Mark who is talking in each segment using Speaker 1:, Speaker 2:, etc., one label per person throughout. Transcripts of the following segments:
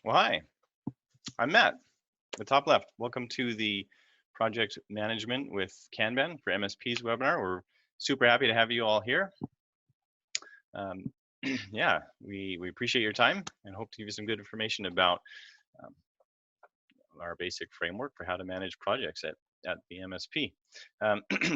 Speaker 1: Well, hi, I'm Matt, the top left. Welcome to the Project Management with Kanban for MSPs webinar. We're super happy to have you all here. Um, yeah, we appreciate your time and hope to give you some good information about um, our basic framework for how to manage projects at the MSP.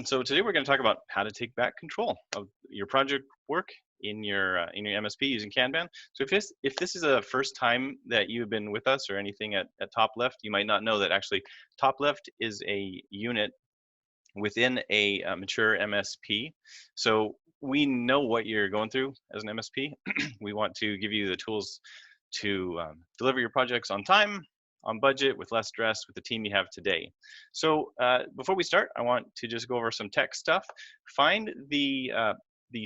Speaker 1: So today we're going to talk about how to take back control of your project work in your MSP using Kanban. So if this is a first time that you've been with us or anything at TopLeft, you might not know that actually TopLeft is a unit within a mature MSP. So we know what you're going through as an MSP. We want to give you the tools to deliver your projects on time, on budget, with less stress, with the team you have today. So before we start, I want to just go over some tech stuff. Find the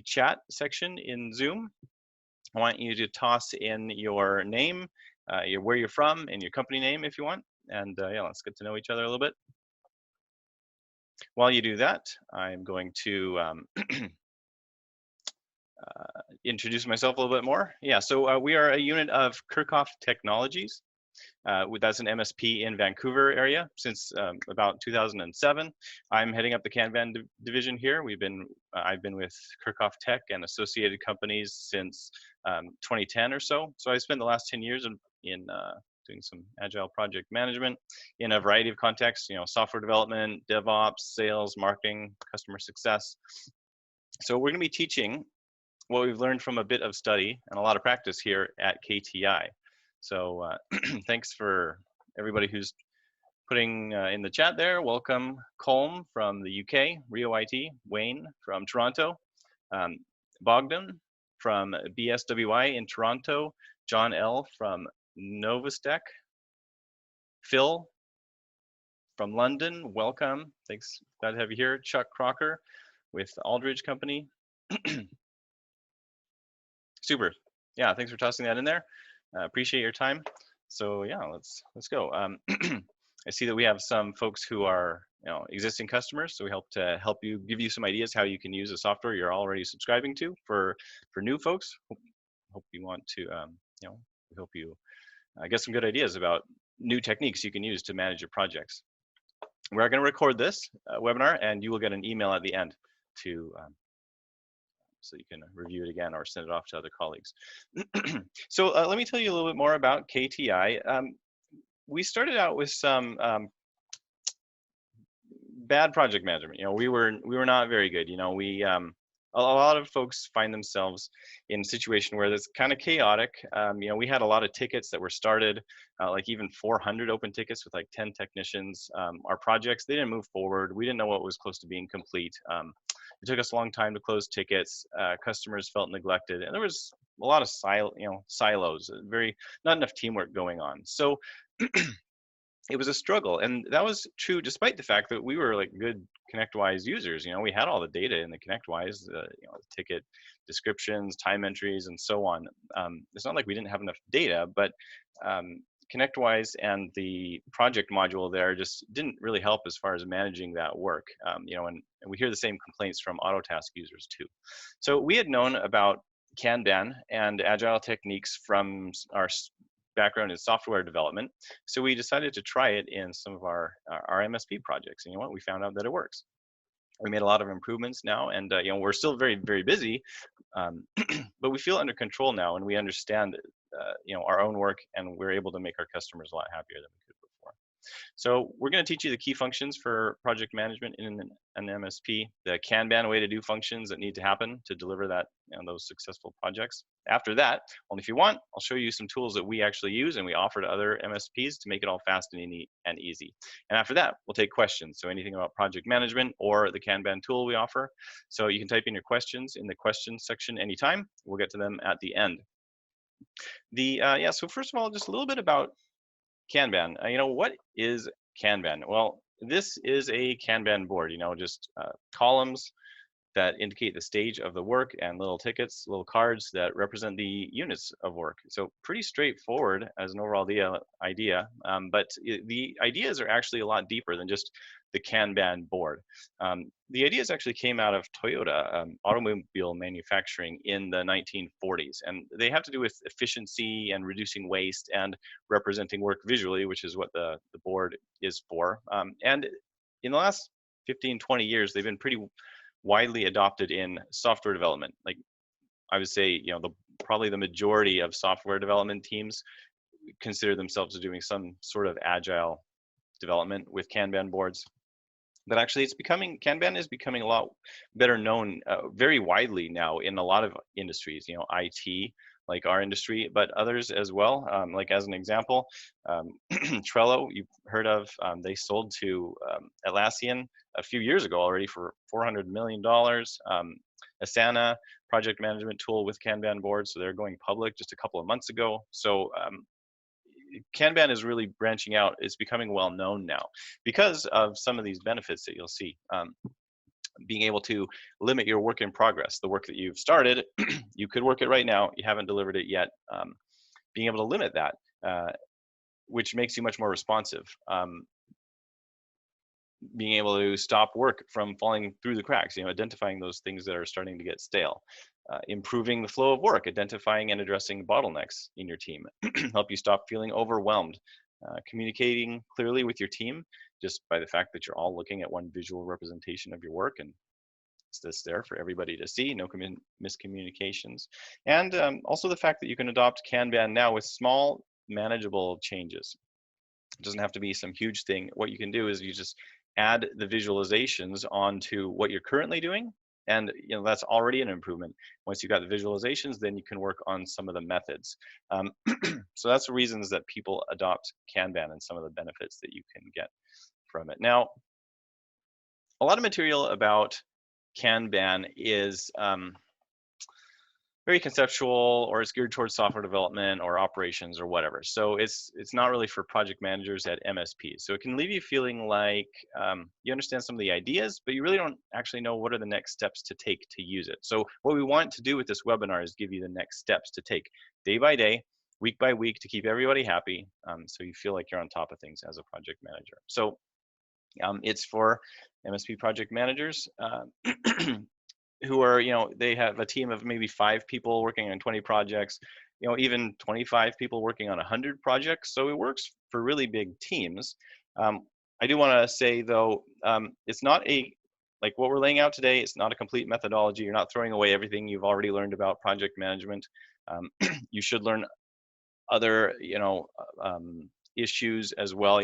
Speaker 1: chat section in Zoom. I want you to toss in your name, where you're from, and your company name if you want. And yeah, let's get to know each other a little bit. While you do that, I'm going to introduce myself a little bit more. Yeah, so we are a unit of Kirchhoff Technologies. That's an MSP in Vancouver area since about 2007. I'm heading up the Kanban division here. I've been with Kirchhoff Tech and associated companies since 2010 or so. So I spent the last 10 years in doing some agile project management in a variety of contexts, software development, DevOps, sales, marketing, customer success. So we're going to be teaching what we've learned from a bit of study and a lot of practice here at KTI. So thanks for everybody who's putting in the chat there. Welcome Colm from the UK, Rio IT, Wayne from Toronto, Bogdan from BSWI in Toronto, John L from Novastec, Phil from London, welcome. Thanks, glad to have you here. Chuck Crocker with Aldridge Company. Super. Yeah, thanks for tossing that in there. Appreciate your time. So yeah, let's go. I see that we have some folks who are existing customers, so we hope to give you some ideas how you can use the software you're already subscribing to. For new folks, hope you want to we hope you get some good ideas about new techniques you can use to manage your projects. We're going to record this webinar, and you will get an email at the end to so you can review it again or send it off to other colleagues. So let me tell you a little bit more about KTI. We started out with some bad project management. We were not very good. A lot of folks find themselves in a situation where it's kind of chaotic. We had a lot of tickets that were started, like even 400 open tickets with like 10 technicians. Our projects, they didn't move forward. We didn't know what was close to being complete. It took us a long time to close tickets. Customers felt neglected, and there was a lot of silos. Not enough teamwork going on. So it was a struggle, and that was true despite the fact that we were like good ConnectWise users. We had all the data in the ConnectWise, the ticket descriptions, time entries, and so on. It's not like we didn't have enough data, but ConnectWise and the project module there just didn't really help as far as managing that work. And we hear the same complaints from Autotask users too. So we had known about Kanban and agile techniques from our background in software development. So we decided to try it in some of our MSP projects. And we found out that it works. We made a lot of improvements now, and we're still very, very busy, but we feel under control now, and we understand our own work, and we're able to make our customers a lot happier than we could before. So we're going to teach you the key functions for project management in an MSP, the Kanban way to do functions that need to happen to deliver that those successful projects. After that, only if you want, I'll show you some tools that we actually use and we offer to other MSPs to make it all fast and easy. And after that, we'll take questions. So anything about project management or the Kanban tool we offer. So you can type in your questions in the questions section anytime. We'll get to them at the end. So first of all, just a little bit about Kanban. What is Kanban? Well, this is a Kanban board, just columns that indicate the stage of the work, and little tickets, little cards that represent the units of work. So pretty straightforward as an overall idea, but the ideas are actually a lot deeper than just the Kanban board. The ideas actually came out of Toyota automobile manufacturing in the 1940s, and they have to do with efficiency and reducing waste and representing work visually, which is what the board is for. And in the last 15, 20 years, they've been pretty widely adopted in software development. Like I would say, probably the majority of software development teams consider themselves doing some sort of agile development with Kanban boards. But actually, Kanban is becoming a lot better known very widely now in a lot of industries, IT, like our industry, but others as well. Like as an example, Trello, you've heard of, they sold to Atlassian a few years ago already for $400 million. Asana, project management tool with Kanban boards, so they're going public just a couple of months ago. So Kanban is really branching out. It's becoming well known now because of some of these benefits that you'll see. Being able to limit your work in progress, the work that you've started, you could work it right now, you haven't delivered it yet. Being able to limit that, which makes you much more responsive. Being able to stop work from falling through the cracks, identifying those things that are starting to get stale. Improving the flow of work, identifying and addressing bottlenecks in your team, help you stop feeling overwhelmed. Communicating clearly with your team, just by the fact that you're all looking at one visual representation of your work, and it's this there for everybody to see, no miscommunications. And also the fact that you can adopt Kanban now with small, manageable changes. It doesn't have to be some huge thing. What you can do is you just add the visualizations onto what you're currently doing, and that's already an improvement. Once you've got the visualizations, then you can work on some of the methods. So that's the reasons that people adopt Kanban and some of the benefits that you can get from it. Now, a lot of material about Kanban is very conceptual, or it's geared towards software development or operations or whatever. So it's not really for project managers at MSPs. So it can leave you feeling like you understand some of the ideas, but you really don't actually know what are the next steps to take to use it. So what we want to do with this webinar is give you the next steps to take day by day, week by week, to keep everybody happy, so you feel like you're on top of things as a project manager. So it's for MSP project managers who are, they have a team of maybe 5 people working on 20 projects, even 25 people working on 100 projects. So it works for really big teams. I do want to say though, it's not like what we're laying out today, it's not a complete methodology. You're not throwing away everything you've already learned about project management. You should learn other, issues as well,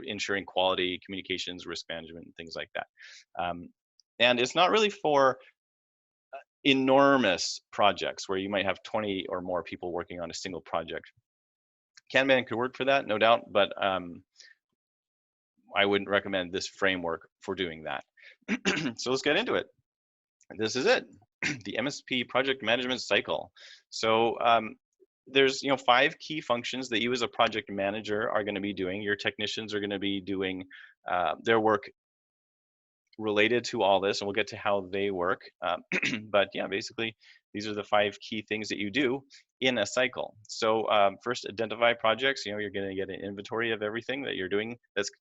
Speaker 1: ensuring quality, communications, risk management, and things like that. And it's not really for enormous projects where you might have 20 or more people working on a single project. Kanban could work for that, no doubt, but I wouldn't recommend this framework for doing that. So let's get into it. This is it, the MSP project management cycle. So there's 5 key functions that you as a project manager are going to be doing. Your technicians are going to be doing their work related to all this, and we'll get to how they work. But yeah, basically these are the 5 key things that you do in a cycle. So first, identify projects. You're going to get an inventory of everything that you're doing that's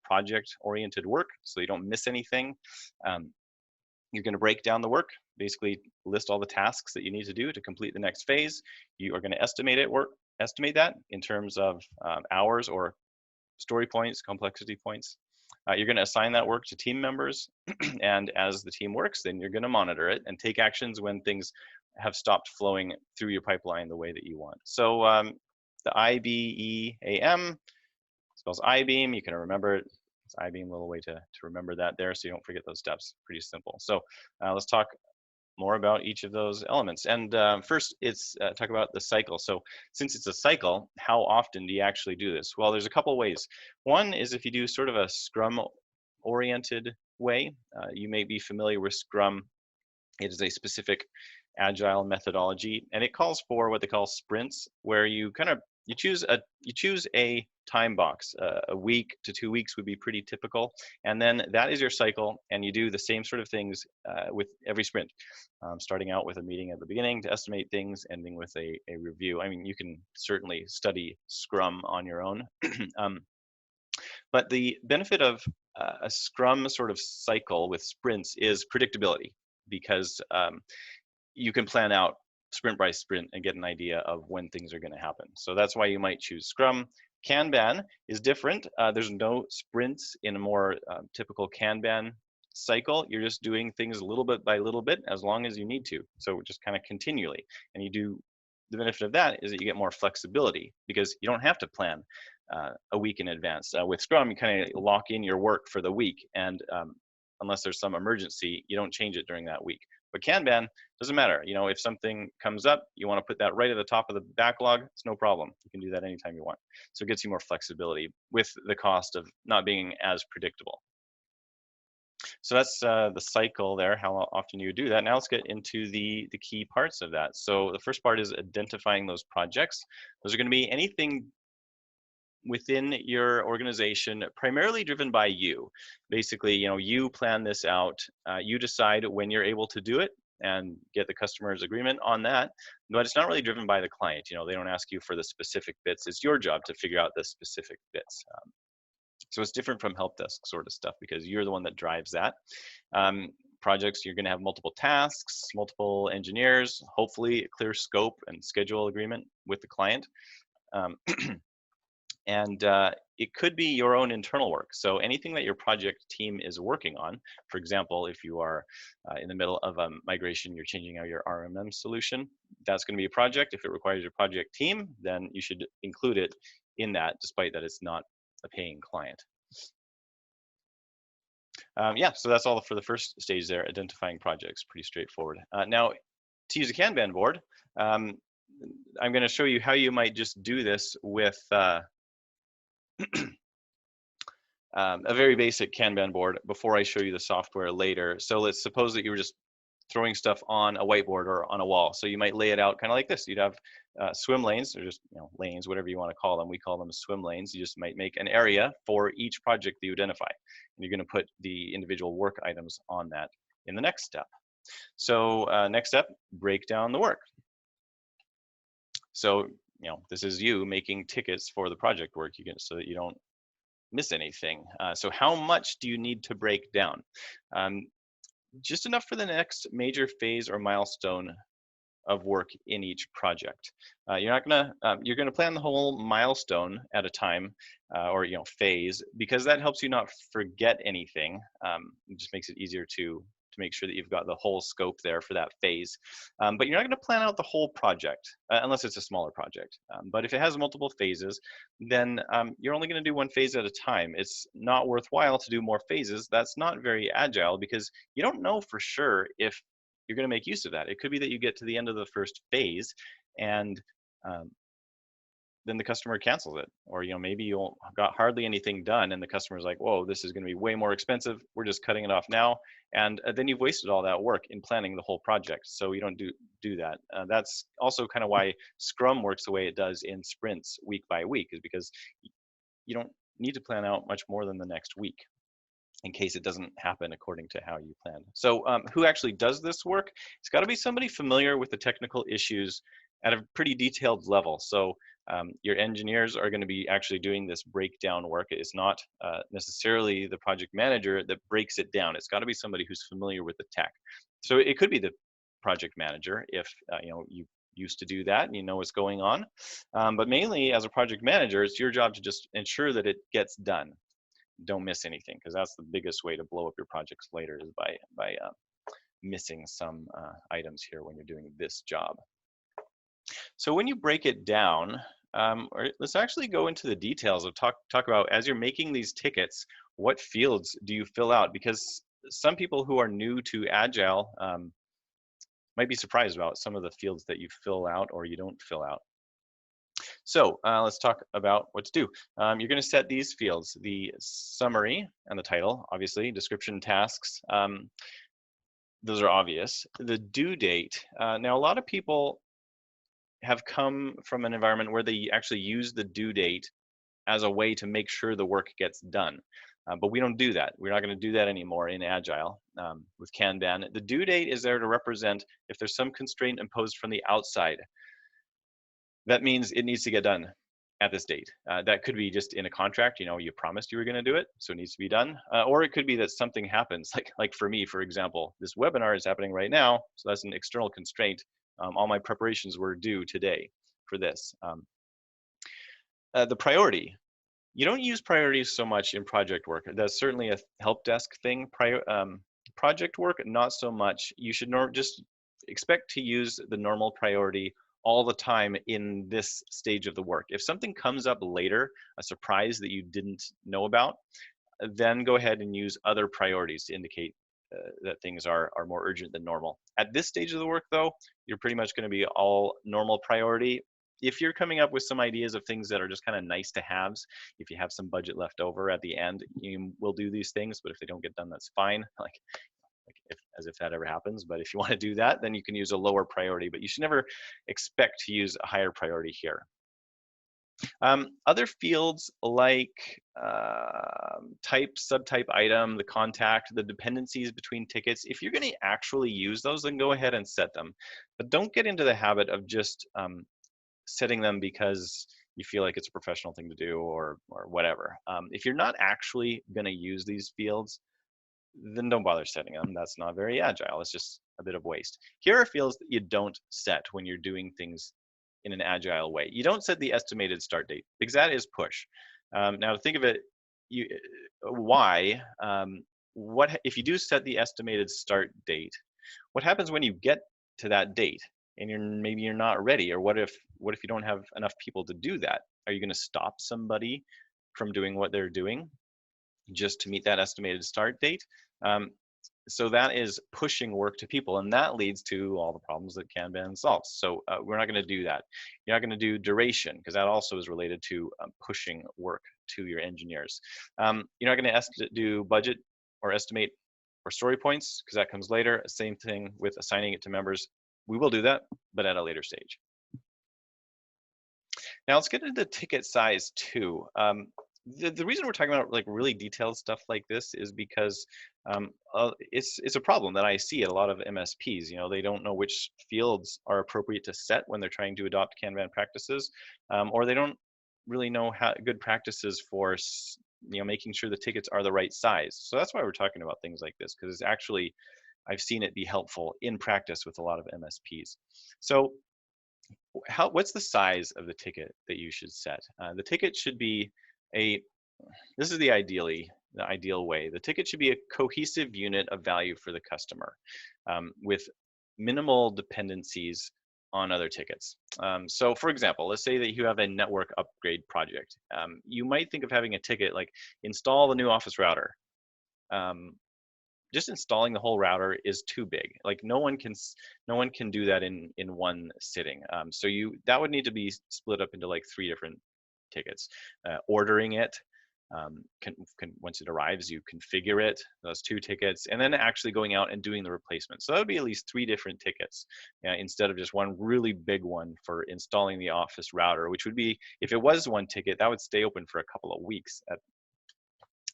Speaker 1: project oriented work, so you don't miss anything. You're going to break down the work, basically list all the tasks that you need to do to complete the next phase. You are going to estimate that in terms of hours or story points, complexity points. You're going to assign that work to team members, and as the team works, then you're going to monitor it and take actions when things have stopped flowing through your pipeline the way that you want. So the IBEAM spells I-beam. You can remember it. It's I-beam, a little way to remember that there, so you don't forget those steps. Pretty simple. So let's talk more about each of those elements. And first, it's talk about the cycle. So since it's a cycle, how often do you actually do this? Well, there's a couple ways. One is if you do sort of a Scrum-oriented way. You may be familiar with Scrum. It is a specific agile methodology, and it calls for what they call sprints, where you kind of you choose a time box. A week to 2 weeks would be pretty typical, and then that is your cycle, and you do the same sort of things with every sprint, starting out with a meeting at the beginning to estimate things, ending with a review. I mean, you can certainly study Scrum on your own. But the benefit of a Scrum sort of cycle with sprints is predictability, because you can plan out sprint by sprint and get an idea of when things are going to happen. So that's why you might choose Scrum. Kanban is different. There's no sprints in a more typical Kanban cycle. You're just doing things little bit by little bit as long as you need to. So just kind of continually. And you do, the benefit of that is that you get more flexibility because you don't have to plan a week in advance. With Scrum, you kind of lock in your work for the week, and unless there's some emergency, you don't change it during that week. But Kanban doesn't matter. You know, if something comes up, you want to put that right at the top of the backlog, it's no problem. You can do that anytime you want. So it gets you more flexibility with the cost of not being as predictable. So that's the cycle there, how often you do that. Now let's get into the key parts of that. So the first part is identifying those projects. Those are going to be anything within your organization, primarily driven by you. Basically, you know, you plan this out, you decide when you're able to do it and get the customer's agreement on that, but it's not really driven by the client. You know, they don't ask you for the specific bits. It's your job to figure out the specific bits. So it's different from help desk sort of stuff because you're the one that drives that. Projects, you're going to have multiple tasks, multiple engineers, hopefully a clear scope and schedule agreement with the client. And it could be your own internal work. So anything that your project team is working on, for example, if you are in the middle of a migration, you're changing out your RMM solution, that's going to be a project. If it requires your project team, then you should include it in that, despite that it's not a paying client. Yeah, so that's all for the first stage there, identifying projects, pretty straightforward. Now, to use a Kanban board, I'm going to show you how you might just do this with a very basic Kanban board before I show you the software later. So let's suppose that you were just throwing stuff on a whiteboard or on a wall. So you might lay it out kind of like this. You'd have swim lanes, or just, you know, lanes, whatever you want to call them. We call them swim lanes. You just might make an area for each project that you identify. And you're going to put the individual work items on that in the next step. So next step, break down the work. So, you know, this is you making tickets for the project work you get so that you don't miss anything. So how much do you need to break down? Just enough for the next major phase or milestone of work in each project. You're not gonna, you're gonna plan the whole milestone at a time, or, you know, phase, because that helps you not forget anything. It just makes it easier to make sure that you've got the whole scope there for that phase. But you're not gonna plan out the whole project, unless it's a smaller project. But if it has multiple phases, then you're only gonna do one phase at a time. It's not worthwhile to do more phases. That's not very agile because you don't know for sure if you're gonna make use of that. It could be that you get to the end of the first phase and then the customer cancels it, or, you know, maybe you got hardly anything done and the customer's like, whoa, this is going to be way more expensive, we're just cutting it off now, and then you've wasted all that work in planning the whole project. So you don't do that. That's also kind of why Scrum works the way it does in sprints week by week, is because you don't need to plan out much more than the next week in case it doesn't happen according to how you planned. So who actually does this work? It's got to be somebody familiar with the technical issues at a pretty detailed level. So your engineers are going to be actually doing this breakdown work. It's not necessarily the project manager that breaks it down. It's got to be somebody who's familiar with the tech. So it could be the project manager if you know, you used to do that and you know what's going on. But mainly as a project manager, it's your job to just ensure that it gets done. Don't miss anything, because that's the biggest way to blow up your projects later, is by missing some items here when you're doing this job. So when you break it down, let's actually go into the details of talk about, as you're making these tickets, what fields do you fill out? Because some people who are new to Agile might be surprised about some of the fields that you fill out or you don't fill out. So let's talk about what to do. You're going to set these fields: the summary and the title, obviously, description, tasks. Those are obvious. The due date. Now, a lot of people have come from an environment where they actually use the due date as a way to make sure the work gets done. But we don't do that. We're not going to do that anymore in Agile with Kanban. The due date is there to represent if there's some constraint imposed from the outside. That means it needs to get done at this date. That could be just in a contract, you know, you promised you were going to do it, so it needs to be done. Or it could be that something happens, like for me, for example, this webinar is happening right now, so that's an external constraint. All my preparations were due today for this. The priority. You don't use priorities so much in project work. That's certainly a help desk thing. Project work, not so much. You should just expect to use the normal priority all the time in this stage of the work. If something comes up later, a surprise that you didn't know about, then go ahead and use other priorities to indicate that things are more urgent than normal. At this stage of the work, though, you're pretty much going to be all normal priority. If you're coming up with some ideas of things that are just kind of nice to haves, if you have some budget left over at the end, you will do these things. But if they don't get done, that's fine. As if that ever happens. But if you want to do that, then you can use a lower priority. But you should never expect to use a higher priority here. Other fields like type, subtype item, the contact, the dependencies between tickets, if you're going to actually use those, then go ahead and set them. But don't get into the habit of just setting them because you feel like it's a professional thing to do or whatever. If you're not actually going to use these fields, then don't bother setting them. That's not very agile. It's just a bit of waste. Here are fields that you don't set when you're doing things in an agile way. You don't set the estimated start date because that is push. Now to think of it, why? What if you do set the estimated start date? What happens when you get to that date and maybe you're not ready? Or what if you don't have enough people to do that? Are you going to stop somebody from doing what they're doing just to meet that estimated start date? So that is pushing work to people, and that leads to all the problems that Kanban solves. So we're not going to do that. You're not going to do duration, because that also is related to pushing work to your engineers. You're not going to do budget or estimate or story points, because that comes later. Same thing with assigning it to members. We will do that, but at a later stage. Now let's get into ticket size too. The reason we're talking about like really detailed stuff like this is because it's a problem that I see at a lot of MSPs. You know, they don't know which fields are appropriate to set when they're trying to adopt Kanban practices, or they don't really know how good practices for making sure the tickets are the right size. So that's why we're talking about things like this, because it's actually, I've seen it be helpful in practice with a lot of MSPs. So what's the size of the ticket that you should set? The ticket should be this is the ideal way. The ticket should be a cohesive unit of value for the customer with minimal dependencies on other tickets. So for example, let's say that you have a network upgrade project. You might think of having a ticket like install the new Office router. Just installing the whole router is too big. Like no one can do that in one sitting. So that would need to be split up into like 3 different tickets. Ordering it, once it arrives, you configure it, those 2 tickets, and then actually going out and doing the replacement. So that would be at least 3 different tickets instead of just one really big one for installing the Office router, which would be, if it was 1 ticket, that would stay open for a couple of weeks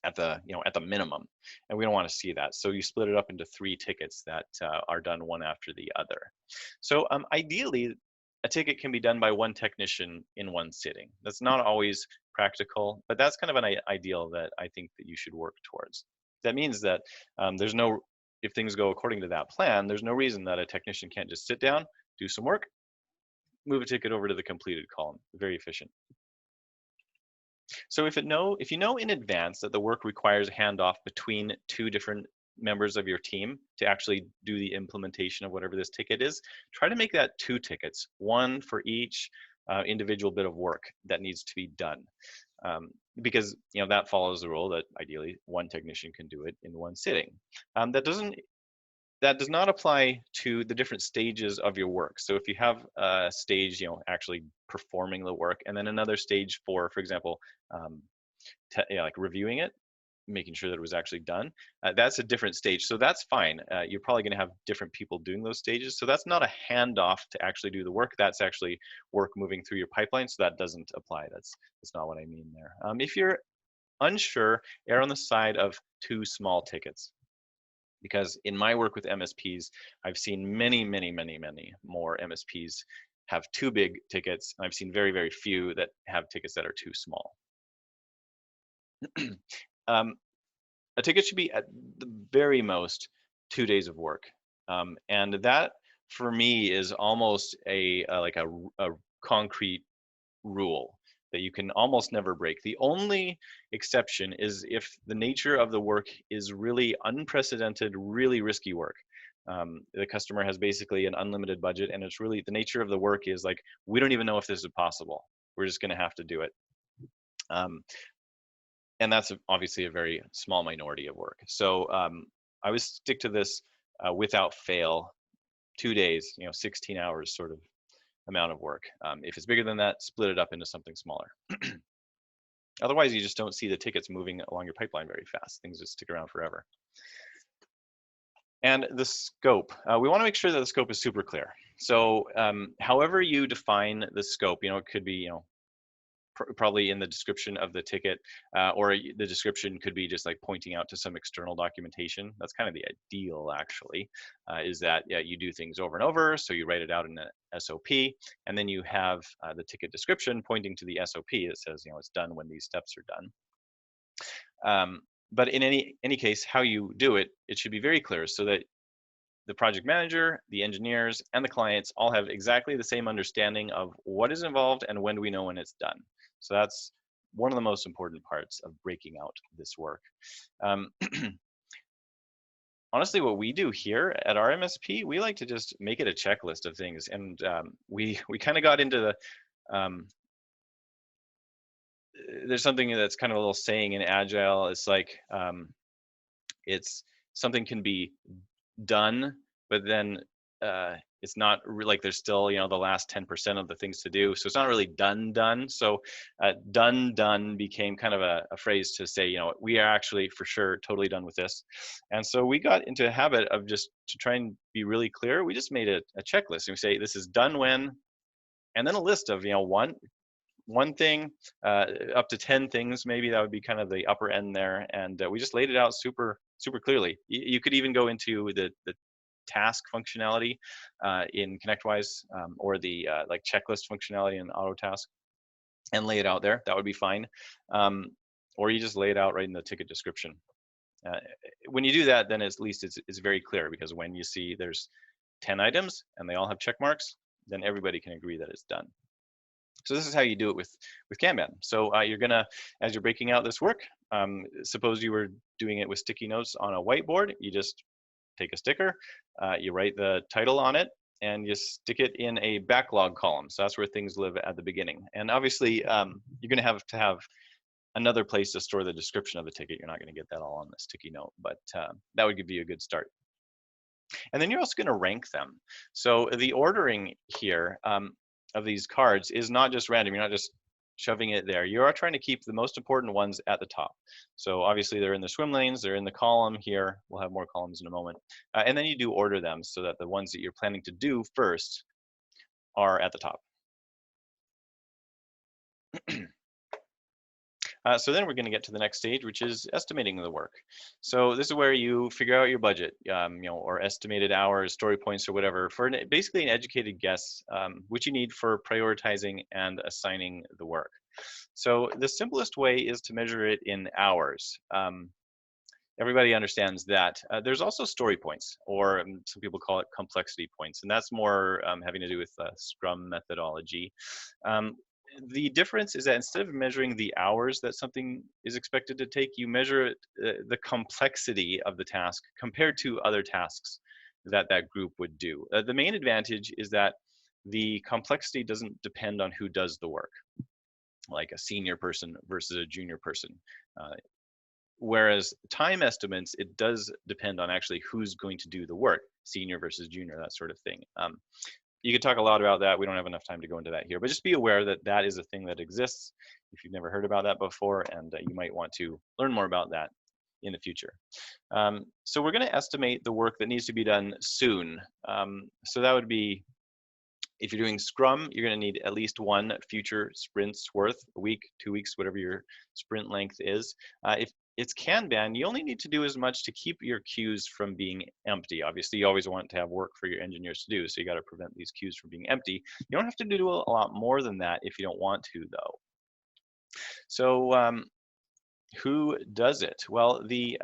Speaker 1: at the minimum, and we don't want to see that. So you split it up into 3 tickets that are done one after the other. So ideally, a ticket can be done by 1 technician in 1 sitting. That's not always practical, but that's kind of an ideal that I think that you should work towards. That means that if things go according to that plan, there's no reason that a technician can't just sit down, do some work, move a ticket over to the completed column. Very efficient. So if you know in advance that the work requires a handoff between 2 different members of your team to actually do the implementation of whatever this ticket is, try to make that 2 tickets, 1 for each individual bit of work that needs to be done. Because that follows the rule that ideally 1 technician can do it in 1 sitting. That does not apply to the different stages of your work. So if you have a stage, actually performing the work, and then another stage for example, like reviewing it, making sure that it was actually done. That's a different stage, so that's fine. You're probably going to have different people doing those stages, so that's not a handoff to actually do the work. That's actually work moving through your pipeline, so that doesn't apply. That's not what I mean there. If you're unsure, err on the side of too small tickets, because in my work with MSPs, I've seen many more MSPs have too big tickets, and I've seen very few that have tickets that are too small. um, a ticket should be at the very most 2 days of work, and that for me is almost a concrete rule that you can almost never break. The only exception is if the nature of the work is really unprecedented, really risky work. The customer has basically an unlimited budget, and it's really the nature of the work is like, we don't even know if this is possible. We're just going to have to do it. And that's obviously a very small minority of work. So I would stick to this without fail, 2 days, 16 hours sort of amount of work. If it's bigger than that, split it up into something smaller. Otherwise, you just don't see the tickets moving along your pipeline very fast. Things just stick around forever. And the scope, we want to make sure that the scope is super clear. So however you define the scope, it could be, probably in the description of the ticket, or the description could be just like pointing out to some external documentation. That's kind of the ideal, actually, is that you do things over and over. So you write it out in a SOP, and then you have the ticket description pointing to the SOP that says, it's done when these steps are done. But in any case, how you do it, it should be very clear so that the project manager, the engineers, and the clients all have exactly the same understanding of what is involved and when do we know when it's done. So that's one of the most important parts of breaking out this work. Honestly, what we do here at our MSP, we like to just make it a checklist of things. And we kind of got into the, there's something that's kind of a little saying in Agile. It's like, it's something can be done, but then it's not really, like there's still the last 10% of the things to do, so it's not really done. So done became kind of a phrase to say, we are actually for sure totally done with this. And so we got into a habit of just to try and be really clear, we just made a checklist, and we say this is done when, and then a list of one thing up to 10 things, maybe that would be kind of the upper end there. And we just laid it out super clearly. You could even go into the task functionality in ConnectWise, or the like checklist functionality in Autotask, and lay it out there. That would be fine. Or you just lay it out right in the ticket description. When you do that, then at least it's very clear, because when you see there's 10 items and they all have check marks, then everybody can agree that it's done. So this is how you do it with Kanban. So you're gonna, as you're breaking out this work, suppose you were doing it with sticky notes on a whiteboard, you just take a sticker, you write the title on it, and you stick it in a backlog column. So that's where things live at the beginning. And obviously, you're gonna have to have another place to store the description of the ticket. You're not gonna get that all on the sticky note, but that would give you a good start. And then you're also gonna rank them. So the ordering here, of these cards is not just random. You're not just shoving it there. You are trying to keep the most important ones at the top. So obviously they're in the swim lanes, they're in the column here. We'll have more columns in a moment. And then you do order them so that the ones that you're planning to do first are at the top. So then we're going to get to the next stage, which is estimating the work. So this is where you figure out your budget, or estimated hours, story points, or whatever, for basically an educated guess, which you need for prioritizing and assigning the work. So the simplest way is to measure it in hours. Everybody understands that. There's also story points, or some people call it complexity points, and that's more having to do with Scrum methodology. The difference is that instead of measuring the hours that something is expected to take, you measure the complexity of the task compared to other tasks that that group would do. The main advantage is that the complexity doesn't depend on who does the work, like a senior person versus a junior person. Whereas time estimates, it does depend on actually who's going to do the work, senior versus junior, that sort of thing. You could talk a lot about that. We don't have enough time to go into that here, but just be aware that that is a thing that exists if you've never heard about that before, and you might want to learn more about that in the future. So we're going to estimate the work that needs to be done soon. So that would be, if you're doing Scrum, you're going to need at least one future sprint's worth, a week, 2 weeks, whatever your sprint length is. If it's Kanban, you only need to do as much to keep your queues from being empty. Obviously, you always want to have work for your engineers to do, so you got to prevent these queues from being empty. You don't have to do a lot more than that if you don't want to, though. So who does it? Well, the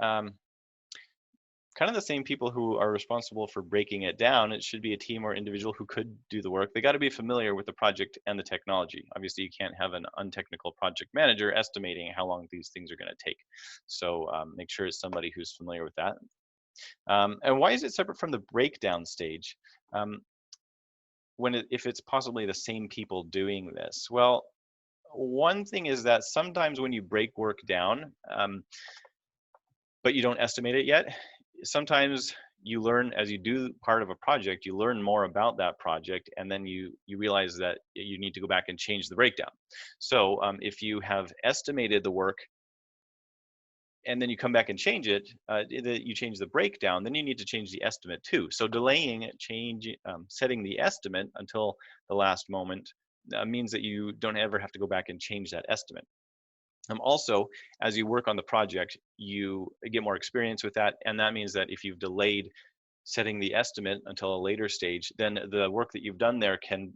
Speaker 1: kind of the same people who are responsible for breaking it down. It should be a team or individual who could do the work. They got to be familiar with the project and the technology. Obviously, you can't have an untechnical project manager estimating how long these things are going to take. So make sure it's somebody who's familiar with that. And why is it separate from the breakdown stage? If it's possibly the same people doing this? Well, one thing is that sometimes when you break work down, but you don't estimate it yet, sometimes you learn as you do part of a project, you learn more about that project, and then you realize that you need to go back and change the breakdown. So if you have estimated the work and then you come back and change it, you change the breakdown, then you need to change the estimate too. So delaying setting the estimate until the last moment means that you don't ever have to go back and change that estimate. Also, as you work on the project, you get more experience with that, and that means that if you've delayed setting the estimate until a later stage, then the work that you've done there can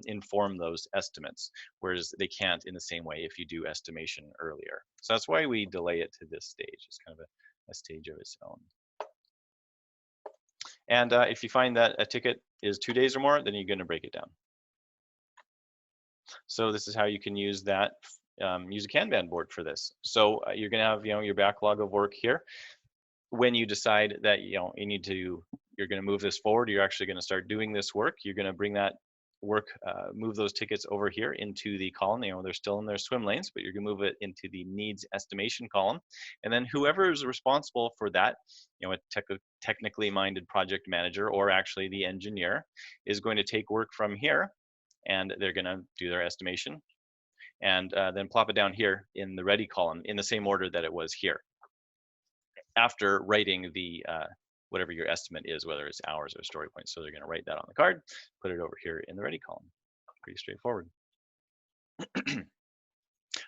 Speaker 1: inform those estimates, whereas they can't in the same way if you do estimation earlier. So that's why we delay it to this stage. It's kind of a stage of its own. And if you find that a ticket is 2 days or more, then you're going to break it down. So this is how you can use that. Use a Kanban board for this. So you're going to have your backlog of work here. When you decide that you're going to move this forward, you're actually going to start doing this work. You're going to bring that work, move those tickets over here into the column. They're still in their swim lanes, but you're going to move it into the needs estimation column. And then whoever is responsible for that, a technically minded project manager or actually the engineer, is going to take work from here, and they're going to do their estimation, and then plop it down here in the ready column in the same order that it was here, after writing the whatever your estimate is, whether it's hours or story points. So they're going to write that on the card, put it over here in the ready column. Pretty straightforward.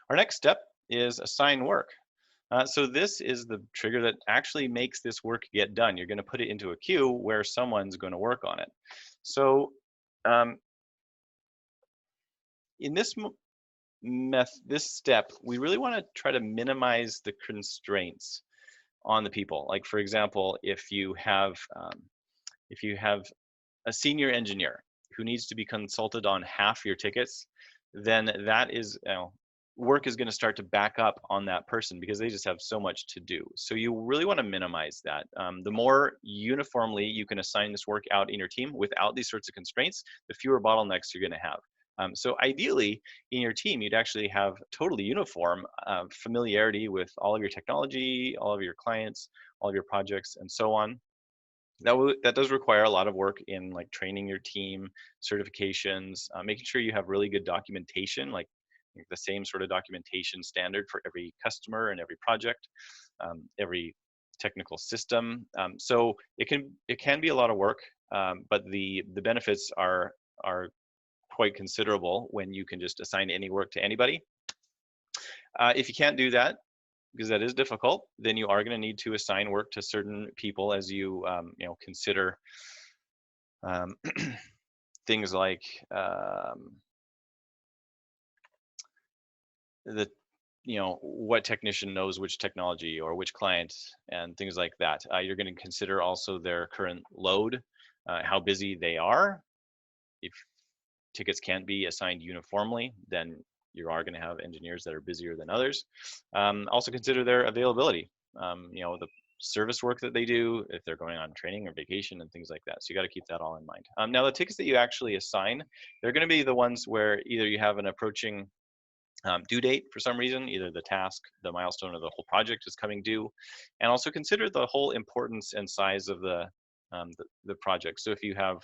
Speaker 1: Our next step is assign work. So this is the trigger that actually makes this work get done. You're going to put it into a queue where someone's going to work on it. So in this step, we really want to try to minimize the constraints on the people. Like, for example, if you have a senior engineer who needs to be consulted on half your tickets, then that is work is going to start to back up on that person because they just have so much to do. So you really want to minimize that. The more uniformly you can assign this work out in your team without these sorts of constraints, the fewer bottlenecks you're going to have. So ideally, in your team, you'd actually have totally uniform familiarity with all of your technology, all of your clients, all of your projects, and so on. That does require a lot of work in like training your team, certifications, making sure you have really good documentation, like the same sort of documentation standard for every customer and every project, every technical system. So it can be a lot of work, but the benefits are quite considerable when you can just assign any work to anybody. If you can't do that, because that is difficult, then you are going to need to assign work to certain people as you consider things like what technician knows which technology or which client and things like that. You're going to consider also their current load, how busy they are. If tickets can't be assigned uniformly, then you are going to have engineers that are busier than others. Also consider their availability, the service work that they do, if they're going on training or vacation and things like that. So you got to keep that all in mind. Now the tickets that you actually assign, they're going to be the ones where either you have an approaching due date for some reason, either the task, the milestone, or the whole project is coming due. And also consider the whole importance and size of the project. So if you have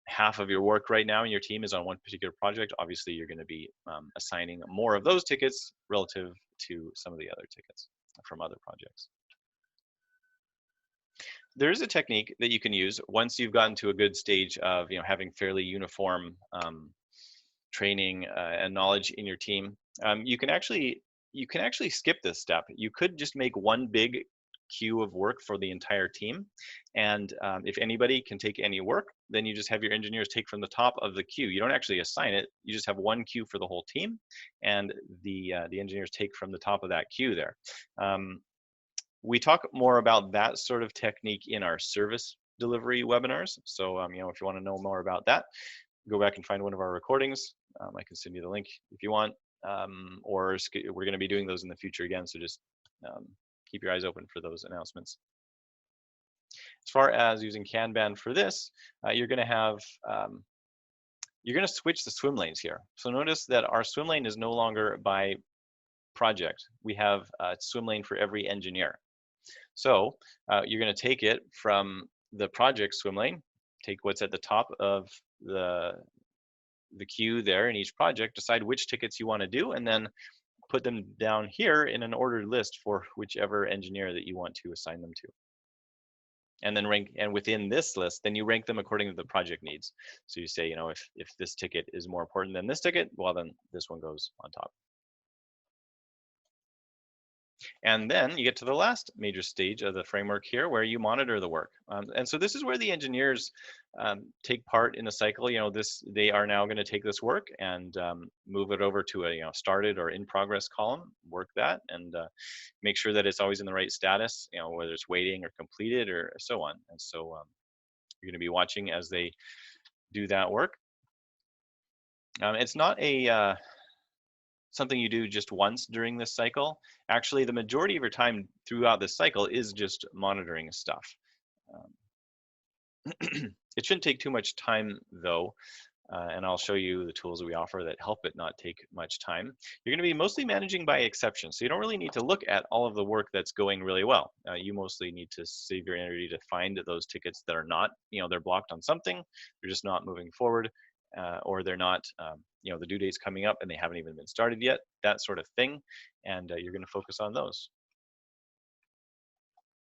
Speaker 1: half of your work right now in your team is on one particular project, obviously you're going to be assigning more of those tickets relative to some of the other tickets. from other projects. There is a technique that you can use once you've gotten to a good stage of having fairly uniform training and knowledge in your team. You can actually skip this step. You could just make one big queue of work for the entire team, and if anybody can take any work, then you just have your engineers take from the top of the queue. You don't actually assign it. You just have one queue for the whole team, and the engineers take from the top of that queue there. We talk more about that sort of technique in our service delivery webinars. So if you want to know more about that, go back and find one of our recordings. I can send you the link if you want, or we're going to be doing those in the future again. So just keep your eyes open for those announcements. As far as using Kanban for this, you're going to switch the swim lanes here. So notice that our swim lane is no longer by project. We have a swim lane for every engineer. So you're going to take it from the project swim lane, take what's at the top of the queue there in each project, decide which tickets you want to do, and then put them down here in an ordered list for whichever engineer that you want to assign them to. And then and within this list, then you rank them according to the project needs. So you say, if this ticket is more important than this ticket, well, then this one goes on top. And then you get to the last major stage of the framework here, where you monitor the work. And so this is where the engineers take part in the cycle. They are now going to take this work and move it over to a started or in progress column, work that, and make sure that it's always in the right status, whether it's waiting or completed or so on. And so you're going to be watching as they do that work. It's not a something you do just once during this cycle. Actually, the majority of your time throughout this cycle is just monitoring stuff. It shouldn't take too much time though, and I'll show you the tools that we offer that help it not take much time. You're going to be mostly managing by exception, so you don't really need to look at all of the work that's going really well. You mostly need to save your energy to find those tickets that are not, they're blocked on something, they're just not moving forward, or they're not, the due date's coming up and they haven't even been started yet, that sort of thing, and you're going to focus on those.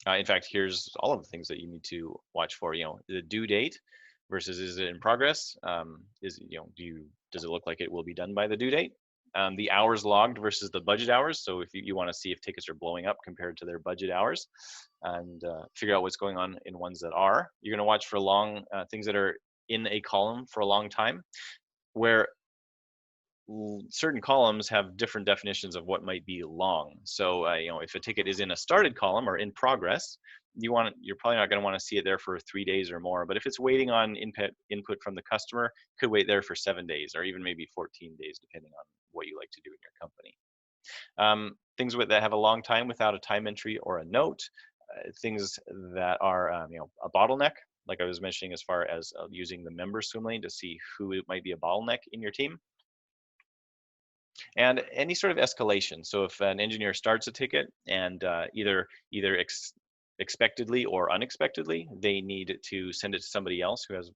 Speaker 1: In fact, here's all of the things that you need to watch for. The due date versus is it in progress? Does it look like it will be done by the due date? The hours logged versus the budget hours. So if you want to see if tickets are blowing up compared to their budget hours, and figure out what's going on in ones that are. You're going to watch for long things that are in a column for a long time, where certain columns have different definitions of what might be long. So if a ticket is in a started column or in progress, you're probably not going to want to see it there for 3 days or more. But if it's waiting on input from the customer, it could wait there for 7 days or even maybe 14 days, depending on what you like to do in your company. Things that have a long time without a time entry or a note, things that are a bottleneck, like I was mentioning, as far as using the member swim lane to see who might be a bottleneck in your team. And any sort of escalation. So if an engineer starts a ticket and either expectedly or unexpectedly, they need to send it to somebody else who has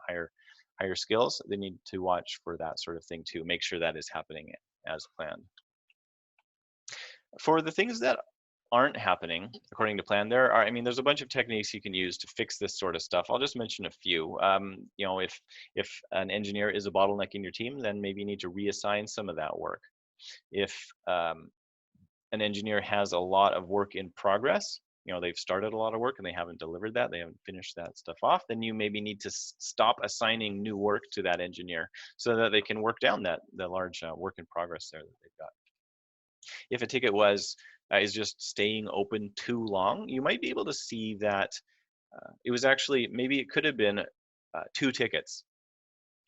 Speaker 1: higher skills, they need to watch for that sort of thing too. Make sure that is happening as planned. For the things that aren't happening according to plan, there's a bunch of techniques you can use to fix this sort of stuff. I'll just mention a few. If an engineer is a bottleneck in your team, then maybe you need to reassign some of that work. If an engineer has a lot of work in progress, they've started a lot of work and they haven't delivered that, they haven't finished that stuff off, then you maybe need to stop assigning new work to that engineer so that they can work down the large work in progress there that they've got. If a ticket is just staying open too long, you might be able to see that it was actually, maybe it could have been 2 tickets.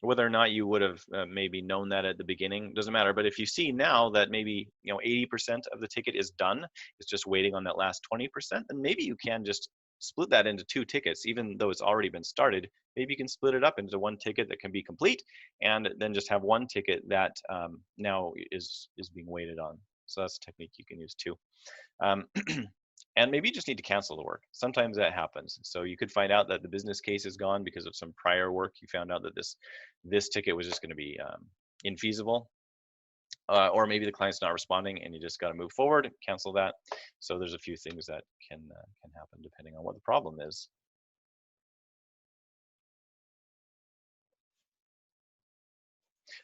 Speaker 1: Whether or not you would have maybe known that at the beginning doesn't matter. But if you see now that maybe 80% of the ticket is done, it's just waiting on that last 20%, then maybe you can just split that into 2 tickets, even though it's already been started. Maybe you can split it up into 1 ticket that can be complete, and then just have 1 ticket that now is being waited on. So that's a technique you can use too. And maybe you just need to cancel the work. Sometimes that happens. So you could find out that the business case is gone because of some prior work. You found out that this ticket was just going to be infeasible. or maybe the client's not responding and you just got to move forward, cancel that. So there's a few things that can happen depending on what the problem is.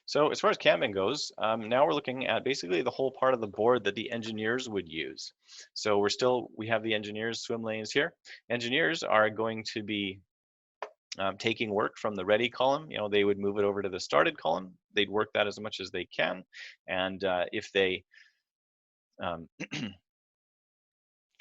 Speaker 1: So as far as Kanban goes, now we're looking at basically the whole part of the board that the engineers would use. So we have the engineers swim lanes here. Engineers are going to be taking work from the ready column. They would move it over to the started column. They'd work that as much as they can. And um,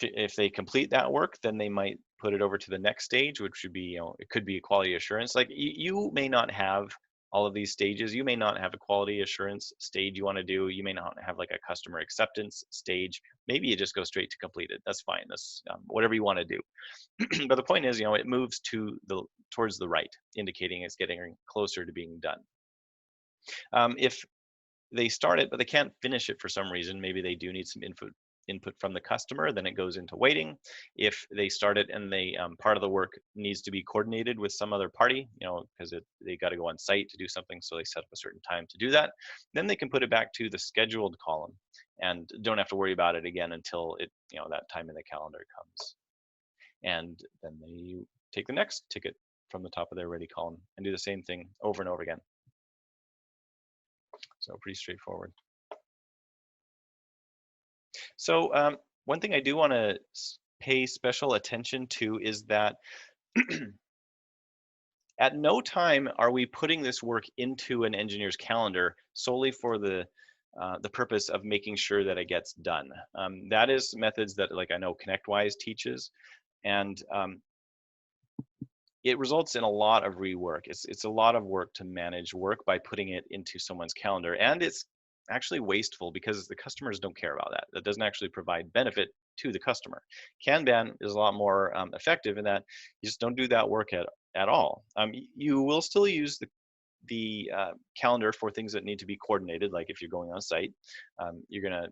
Speaker 1: if they complete that work, then they might put it over to the next stage, which would be, it could be a quality assurance. Like you may not have all of these stages. You may not have a quality assurance stage you want to do. You may not have like a customer acceptance stage. Maybe you just go straight to completed. That's fine. That's whatever you want to do. But the point is, it moves towards the right, indicating it's getting closer to being done. If they start it, but they can't finish it for some reason, maybe they do need some input from the customer, then it goes into waiting. If they start it and they part of the work needs to be coordinated with some other party, because they got to go on site to do something, so they set up a certain time to do that, then they can put it back to the scheduled column and don't have to worry about it again until that time in the calendar comes. And then they take the next ticket from the top of their ready column and do the same thing over and over again. So pretty straightforward. So one thing I do want to pay special attention to is that at no time are we putting this work into an engineer's calendar solely for the purpose of making sure that it gets done. That is methods that, like, I know ConnectWise teaches, and it results in a lot of rework. It's a lot of work to manage work by putting it into someone's calendar, and it's actually wasteful because the customers don't care about that. That doesn't actually provide benefit to the customer. Kanban is a lot more effective in that you just don't do that work at all. You will still use the calendar for things that need to be coordinated, like if you're going on site, you're gonna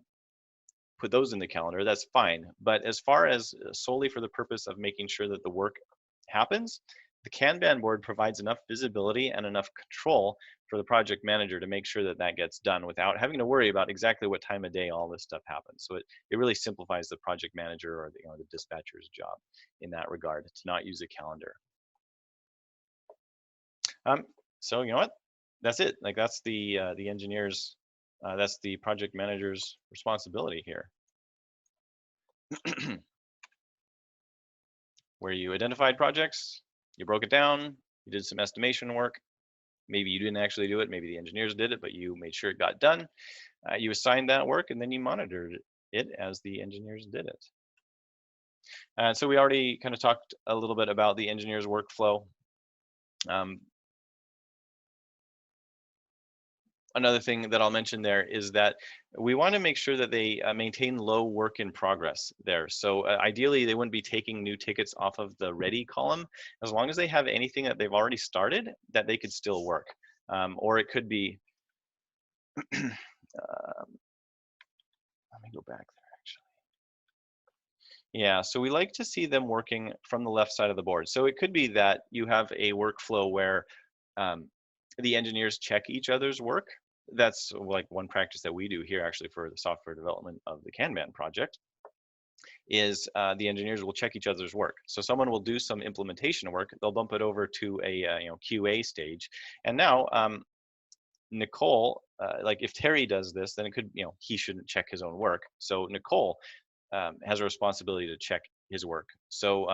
Speaker 1: put those in the calendar. That's fine. But as far as solely for the purpose of making sure that the work happens, the Kanban board provides enough visibility and enough control for the project manager to make sure that that gets done without having to worry about exactly what time of day all this stuff happens. So it really simplifies the project manager or the dispatcher's job in that regard to not use a calendar. So you know what? That's it. Like that's the engineers. That's the project manager's responsibility here. Where you identified projects, you broke it down, you did some estimation work. Maybe you didn't actually do it, maybe the engineers did it, but you made sure it got done. You assigned that work and then you monitored it as the engineers did it. So we already kind of talked a little bit about the engineer's workflow. Another thing that I'll mention there is that we want to make sure that they maintain low work in progress there. So ideally, they wouldn't be taking new tickets off of the ready column as long as they have anything that they've already started that they could still work. Or it could be, let me go back there actually. Yeah, so we like to see them working from the left side of the board. So it could be that you have a workflow where the engineers check each other's work. That's like one practice that we do here actually for the software development of the Kanban project is the engineers will check each other's work. So someone will do some implementation work, they'll bump it over to a QA stage. And now Nicole, like if Terry does this, then it could, he shouldn't check his own work. So Nicole has a responsibility to check his work. So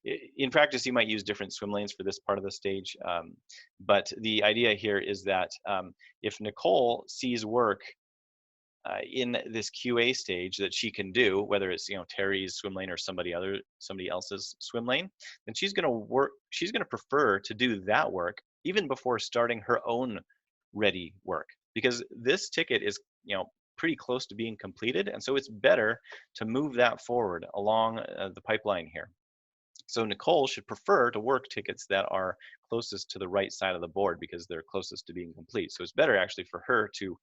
Speaker 1: in practice, you might use different swim lanes for this part of the stage. But the idea here is that if Nicole sees work in this QA stage that she can do, whether it's Terry's swim lane or somebody else's swim lane, then she's going to prefer to do that work even before starting her own ready work, because this ticket is pretty close to being completed, and so it's better to move that forward along the pipeline here. So Nicole should prefer to work tickets that are closest to the right side of the board because they're closest to being complete. So it's better actually for her to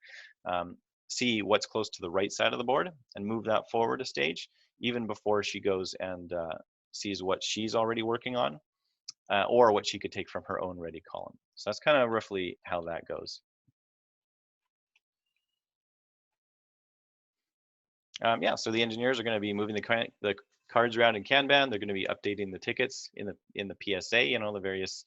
Speaker 1: see what's close to the right side of the board and move that forward a stage, even before she goes and sees what she's already working on or what she could take from her own ready column. So that's kind of roughly how that goes. Yeah, so the engineers are going to be moving the cards around in Kanban. They're going to be updating the tickets in the PSA, you know, the various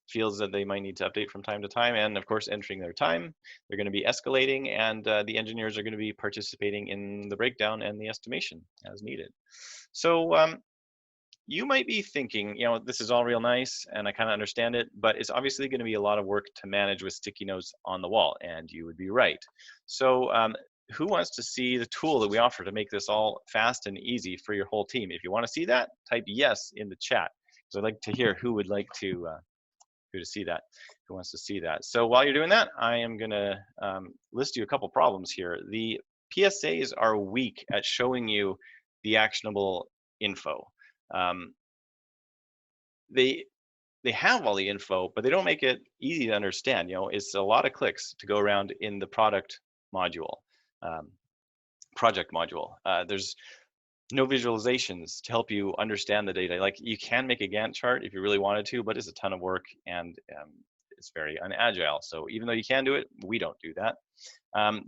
Speaker 1: fields that they might need to update from time to time, and of course entering their time. They're going to be escalating, and the engineers are going to be participating in the breakdown and the estimation as needed. So you might be thinking, you know, this is all real nice and I kind of understand it, but it's obviously going to be a lot of work to manage with sticky notes on the wall, and you would be right. So who wants to see the tool that we offer to make this all fast and easy for your whole team? If you want to see that, type yes in the chat, because I'd like to hear who would like to see that, who wants to see that. So while you're doing that, I am going to list you a couple problems here. The PSAs are weak at showing you the actionable info. They have all the info, but they don't make it easy to understand. You know, it's a lot of clicks to go around in the product module, project module. There's no visualizations to help you understand the data. Like, you can make a Gantt chart if you really wanted to, but it's a ton of work, and it's very unagile. So even though you can do it, we don't do that.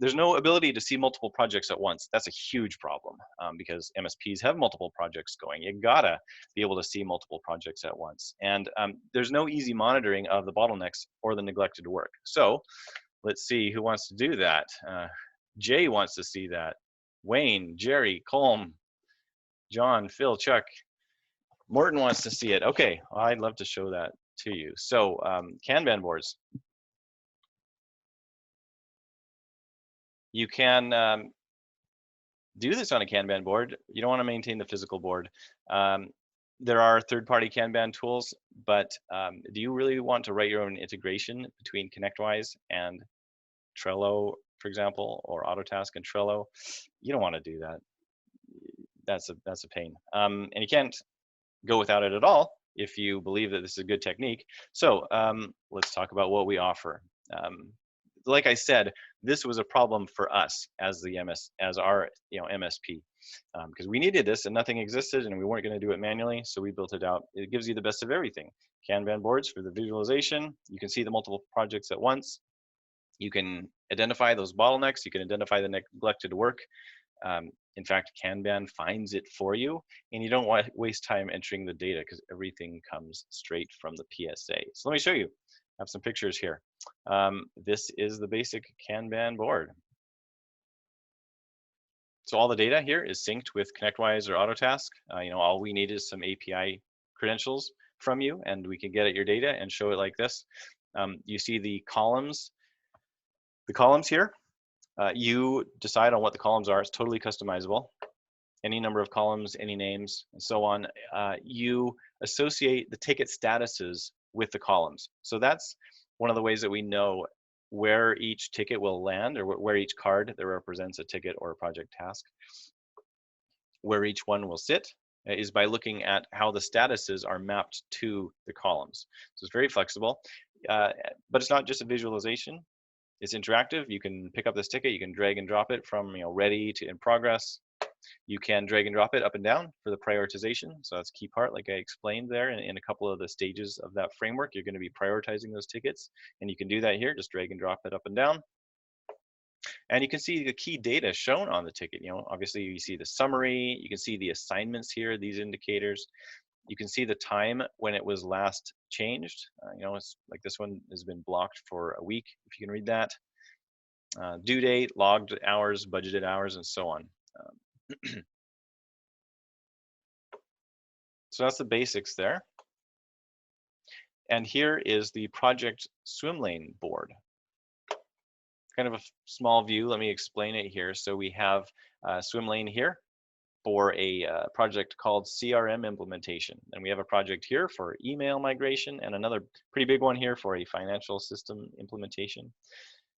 Speaker 1: There's no ability to see multiple projects at once. That's a huge problem because MSPs have multiple projects going. You gotta be able to see multiple projects at once. And there's no easy monitoring of the bottlenecks or the neglected work. So let's see who wants to do that. Jay wants to see that. Wayne, Jerry, Colm, John, Phil, Chuck, Morton wants to see it. Okay, well, I'd love to show that to you. So Kanban boards. You can do this on a Kanban board. You don't want to maintain the physical board. There are third-party Kanban tools, but do you really want to write your own integration between ConnectWise and Trello, for example, or Autotask and Trello? You don't want to do that. That's a pain. And you can't go without it at all if you believe that this is a good technique. So let's talk about what we offer. Like I said, this was a problem for us as our MSP, because we needed this and nothing existed and we weren't going to do it manually, so we built it out. It gives you the best of everything. Kanban boards for the visualization. You can see the multiple projects at once. You can identify those bottlenecks. You can identify the neglected work. In fact, Kanban finds it for you, and you don't want to waste time entering the data because everything comes straight from the PSA. So let me show you. I have some pictures here. This is the basic Kanban board. So all the data here is synced with ConnectWise or Autotask. All we need is some API credentials from you, and we can get at your data and show it like this. You see the columns here. You decide on what the columns are. It's totally customizable. Any number of columns, any names, and so on. You associate the ticket statuses with the columns. So that's one of the ways that we know where each ticket will land, or where each card that represents a ticket or a project task, where each one will sit, is by looking at how the statuses are mapped to the columns. So it's very flexible, but it's not just a visualization. It's interactive. You can pick up this ticket, you can drag and drop it from ready to in progress. You can drag and drop it up and down for the prioritization. So that's a key part, like I explained there in a couple of the stages of that framework. You're going to be prioritizing those tickets, and you can do that here. Just drag and drop it up and down. And you can see the key data shown on the ticket. Obviously you see the summary, you can see the assignments here, these indicators. You can see the time when it was last changed. It's like this one has been blocked for a week, if you can read that. Due date, logged hours, budgeted hours, and so on. So that's the basics there. And here is the project swim lane board. Kind of a small view. Let me explain it here. So we have a swim lane here for a project called CRM implementation. And we have a project here for email migration, and another pretty big one here for a financial system implementation.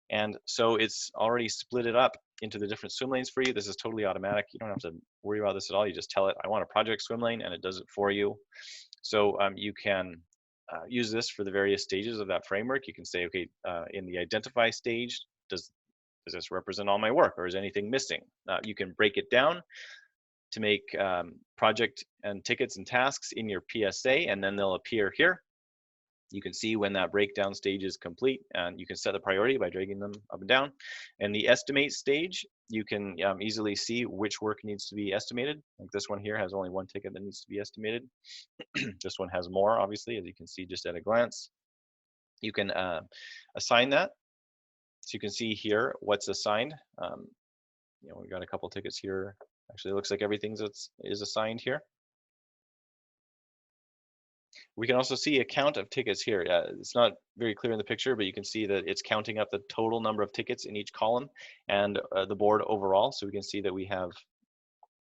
Speaker 1: And so it's already split it up into the different swim lanes for you. This is totally automatic. You don't have to worry about this at all. You just tell it, I want a project swim lane, and it does it for you. So you can use this for the various stages of that framework. You can say, okay, in the identify stage, does this represent all my work, or is anything missing? You can break it down to make project and tickets and tasks in your PSA, and then they'll appear here. You can see when that breakdown stage is complete, and you can set the priority by dragging them up and down. And the estimate stage, you can easily see which work needs to be estimated. Like this one here has only one ticket that needs to be estimated. This one has more, obviously, as you can see just at a glance. You can assign that. So you can see here what's assigned. We've got a couple tickets here. Actually, it looks like everything is assigned here. We can also see a count of tickets here. It's not very clear in the picture, but you can see that it's counting up the total number of tickets in each column and the board overall. So we can see that we have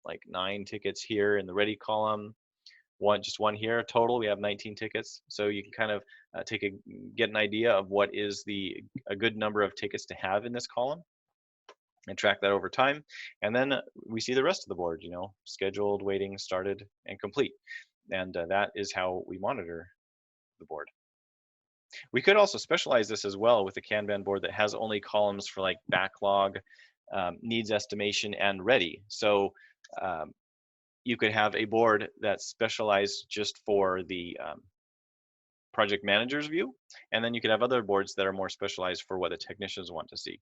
Speaker 1: like 9 tickets here in the ready column, just one here. Total, we have 19 tickets. So you can kind of get an idea of what is a good number of tickets to have in this column and track that over time. And then we see the rest of the board, scheduled, waiting, started, and complete. And that is how we monitor the board. We could also specialize this as well with a Kanban board that has only columns for like backlog, needs estimation, and ready. So you could have a board that's specialized just for the project manager's view, and then you could have other boards that are more specialized for what the technicians want to see.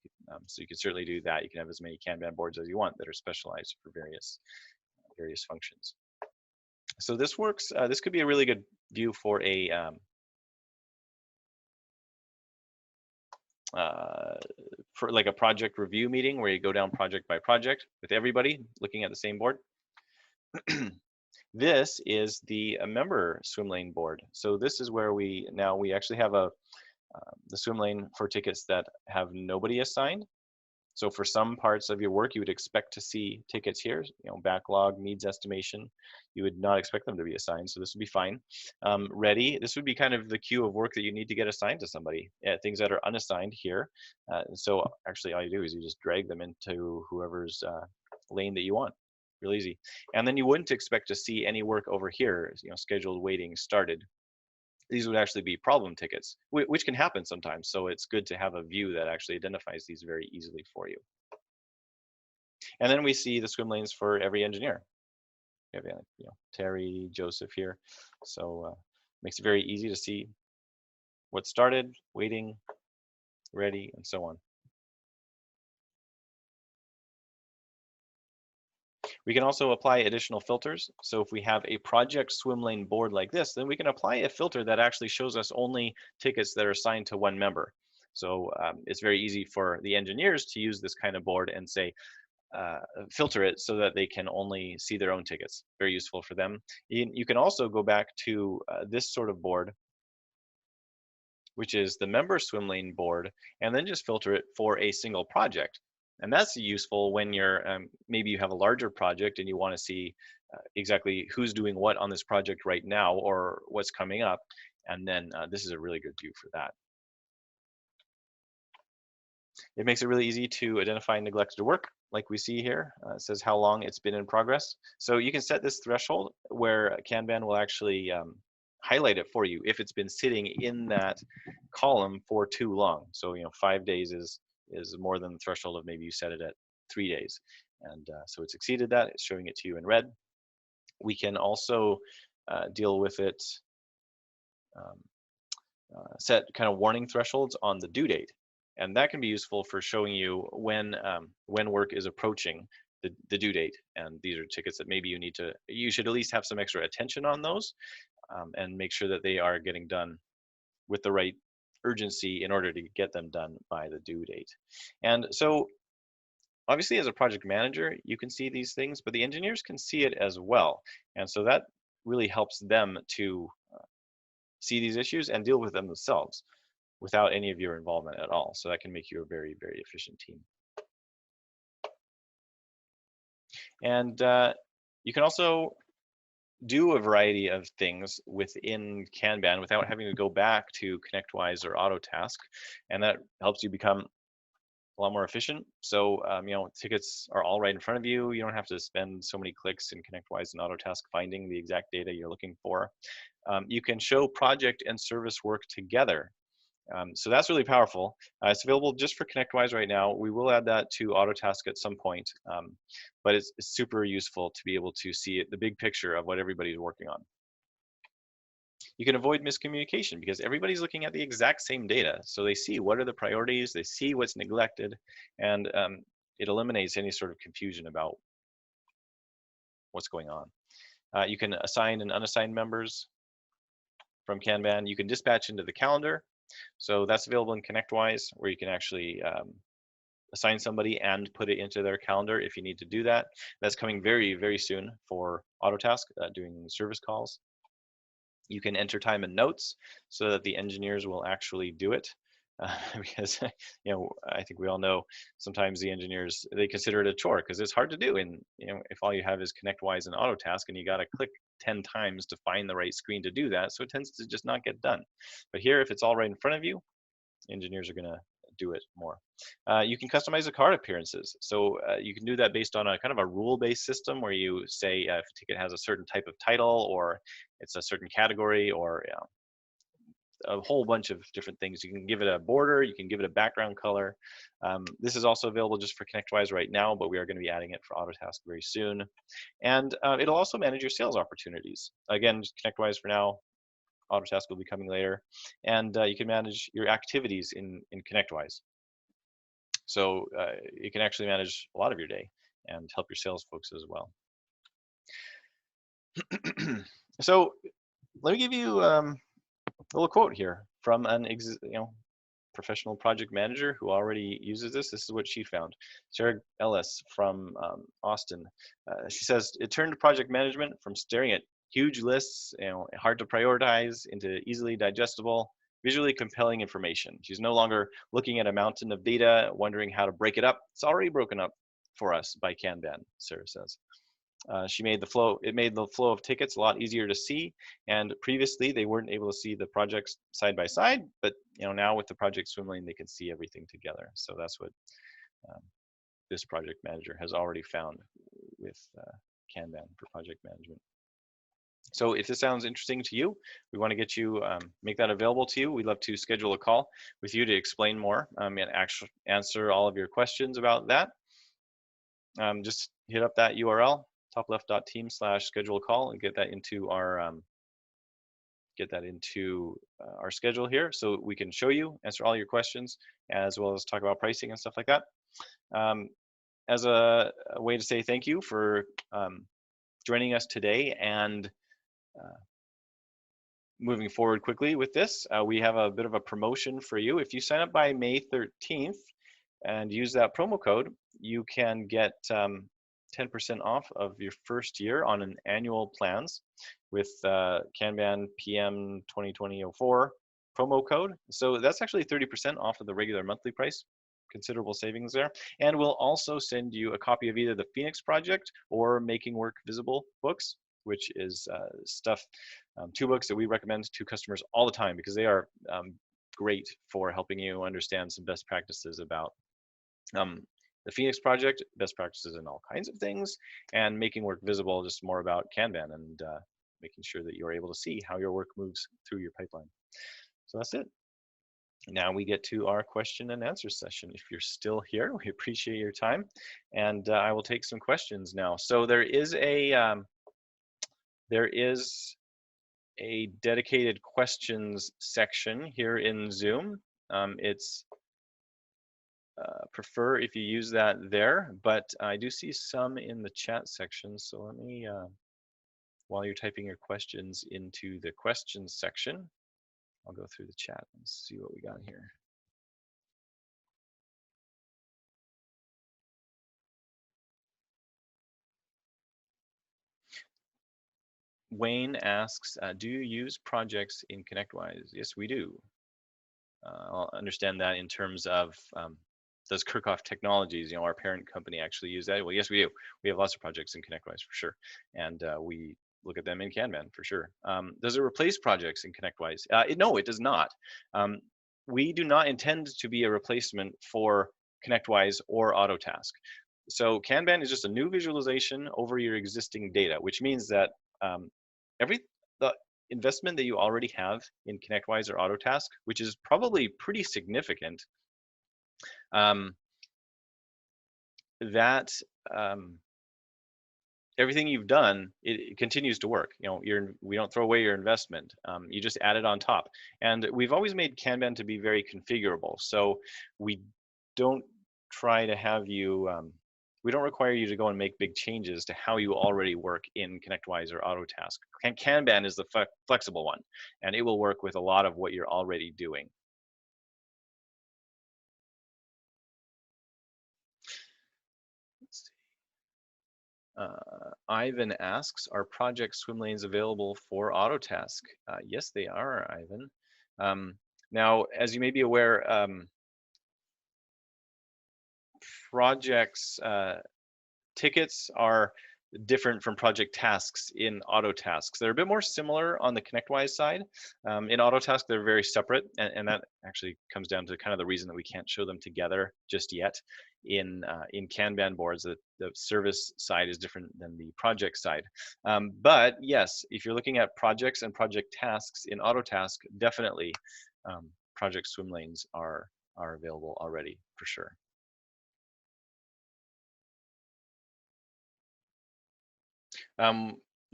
Speaker 1: So you can certainly do that. You can have as many Kanban boards as you want that are specialized for various functions. So this works. This could be a really good view for a like a project review meeting where you go down project by project with everybody looking at the same board. This is the member swim lane board. So this is where we actually have the swim lane for tickets that have nobody assigned. So for some parts of your work, you would expect to see tickets here, backlog, needs estimation. You would not expect them to be assigned, so this would be fine. Ready, this would be kind of the queue of work that you need to get assigned to somebody. Things that are unassigned here. So actually all you do is you just drag them into whoever's lane that you want. Real easy. And then you wouldn't expect to see any work over here, scheduled, waiting, started. These would actually be problem tickets, which can happen sometimes. So it's good to have a view that actually identifies these very easily for you. And then we see the swim lanes for every engineer. We have, Terry, Joseph here. So makes it very easy to see what started, waiting, ready, and so on. We can also apply additional filters. So if we have a project swim lane board like this, then we can apply a filter that actually shows us only tickets that are assigned to one member. So it's very easy for the engineers to use this kind of board and say, filter it so that they can only see their own tickets. Very useful for them. You can also go back to this sort of board, which is the member swim lane board, and then just filter it for a single project. And that's useful when you're maybe you have a larger project and you want to see exactly who's doing what on this project right now or what's coming up. And then this is a really good view for that. It makes it really easy to identify neglected work, like we see here. It says how long it's been in progress. So you can set this threshold where Kanban will actually highlight it for you if it's been sitting in that column for too long. So 5 days is more than the threshold of maybe you set it at 3 days. And so it's exceeded that, it's showing it to you in red. We can also deal with it, set kind of warning thresholds on the due date. And that can be useful for showing you when work is approaching the due date. And these are tickets that maybe you should at least have some extra attention on those and make sure that they are getting done with the right urgency in order to get them done by the due date. And so obviously as a project manager, you can see these things, but the engineers can see it as well. And so that really helps them to see these issues and deal with them themselves without any of your involvement at all. So that can make you a very, very efficient team. And you can also do a variety of things within Kanban without having to go back to ConnectWise or Autotask, and that helps you become a lot more efficient. So tickets are all right in front of you. You don't have to spend so many clicks in ConnectWise and Autotask finding the exact data you're looking for. You can show project and service work together. So that's really powerful. It's available just for ConnectWise right now. We will add that to Autotask at some point, but it's super useful to be able to see the big picture of what everybody's working on. You can avoid miscommunication because everybody's looking at the exact same data. So they see what are the priorities, they see what's neglected, and it eliminates any sort of confusion about what's going on. You can assign and unassign members from Kanban. You can dispatch into the calendar. So that's available in ConnectWise, where you can actually assign somebody and put it into their calendar if you need to do that. That's coming very, very soon for Autotask, doing service calls. You can enter time and notes so that the engineers will actually do it. Because I think we all know sometimes the engineers, they consider it a chore because it's hard to do. And if all you have is ConnectWise and Autotask, and you got to click 10 times to find the right screen to do that, so it tends to just not get done. But here, if it's all right in front of you, engineers are going to do it more. You can customize the card appearances. So you can do that based on a kind of a rule-based system where you say if a ticket has a certain type of title, or it's a certain category, or a whole bunch of different things. You can give it a border, you can give it a background color. This is also available just for ConnectWise right now, but we are going to be adding it for Autotask very soon. And it'll also manage your sales opportunities. Again, just ConnectWise for now. Autotask will be coming later. And you can manage your activities in ConnectWise. So you can actually manage a lot of your day and help your sales folks as well. So let me give you a little quote here from an professional project manager who already uses this. This is what she found. Sarah Ellis from Austin. She says, it turned project management from staring at huge lists, hard to prioritize, into easily digestible, visually compelling information. She's no longer looking at a mountain of data, wondering how to break it up. It's already broken up for us by Kanban, Sarah says. It made the flow of tickets a lot easier to see, and previously they weren't able to see the projects side by side, but now with the project swim lane they can see everything together. So that's what this project manager has already found with Kanban for project management. So if this sounds interesting to you, we want to get you, make that available to you. We'd love to schedule a call with you to explain more and actually answer all of your questions about that. Just hit up that URL, topleft.team/schedule a call, and get that into our schedule here, so we can show you, answer all your questions, as well as talk about pricing and stuff like that. As a way to say thank you for joining us today and moving forward quickly with this, we have a bit of a promotion for you. If you sign up by May 13th and use that promo code, you can get 10% off of your first year on an annual plans with Kanban PM 2020-04 promo code. So that's actually 30% off of the regular monthly price. Considerable savings there. And we'll also send you a copy of either the Phoenix Project or Making Work Visible books, which is two books that we recommend to customers all the time because they are great for helping you understand some best practices about the Phoenix Project, best practices in all kinds of things, and Making Work Visible, just more about Kanban and making sure that you're able to see how your work moves through your pipeline. So that's it. Now we get to our question and answer session. If you're still here, we appreciate your time, and I will take some questions now. So there is a dedicated questions section here in Zoom. It's prefer if you use that there, but I do see some in the chat section. So let me, while you're typing your questions into the questions section, I'll go through the chat and see what we got here. Wayne asks, do you use projects in ConnectWise? Yes, we do. I'll understand that in terms of does Kirchhoff Technologies, our parent company, actually use that? Well, yes, we do. We have lots of projects in ConnectWise for sure, and we look at them in Kanban for sure. Does it replace projects in ConnectWise? No, it does not. We do not intend to be a replacement for ConnectWise or Autotask. So Kanban is just a new visualization over your existing data, which means that the investment that you already have in ConnectWise or Autotask, which is probably pretty significant, everything you've done, it continues to work. You know, we don't throw away your investment. You just add it on top. And we've always made Kanban to be very configurable. So we don't try to have you, we don't require you to go and make big changes to how you already work in ConnectWise or Autotask. Kanban is the flexible one, and it will work with a lot of what you're already doing. Let's see. Ivan asks, are project swim lanes available for Autotask? Yes, they are, Ivan. Now, as you may be aware, projects tickets are different from project tasks in Autotasks. They're a bit more similar on the ConnectWise side. In Autotask, they're very separate, and that actually comes down to kind of the reason that we can't show them together just yet. In Kanban boards, the service side is different than the project side. But yes, if you're looking at projects and project tasks in Autotask, definitely project swim lanes are available already for sure.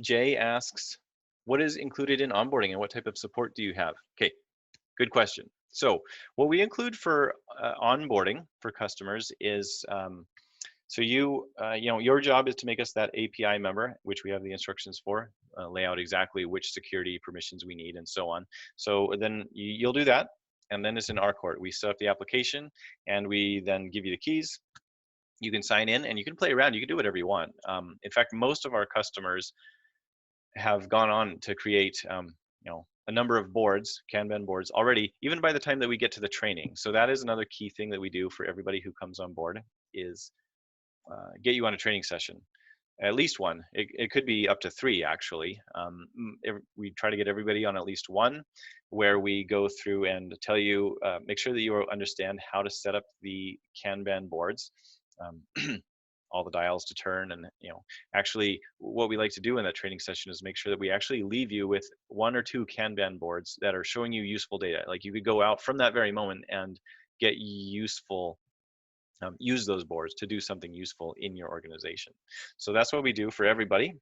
Speaker 1: Jay asks, what is included in onboarding and what type of support do you have? Okay, good question. So what we include for onboarding for customers is, so you know, your job is to make us that API member, which we have the instructions for, lay out exactly which security permissions we need and so on. So then you'll do that, and then it's in our court. We set up the application, and we then give you the keys. You can sign in, and you can play around. You can do whatever you want. In fact, most of our customers have gone on to create you know, a number of boards, Kanban boards already, even by the time that we get to the training. So that is another key thing that we do for everybody who comes on board, is get you on a training session, at least one. It could be up to 3 actually. We try to get everybody on at least one, where we go through and tell you, make sure that you understand how to set up the Kanban boards. All the dials to turn, and you know, actually what we like to do in that training session is make sure that we actually leave you with 1 or 2 Kanban boards that are showing you useful data. Like you could go out from that very moment and get useful, use those boards to do something useful in your organization. So that's what we do for everybody.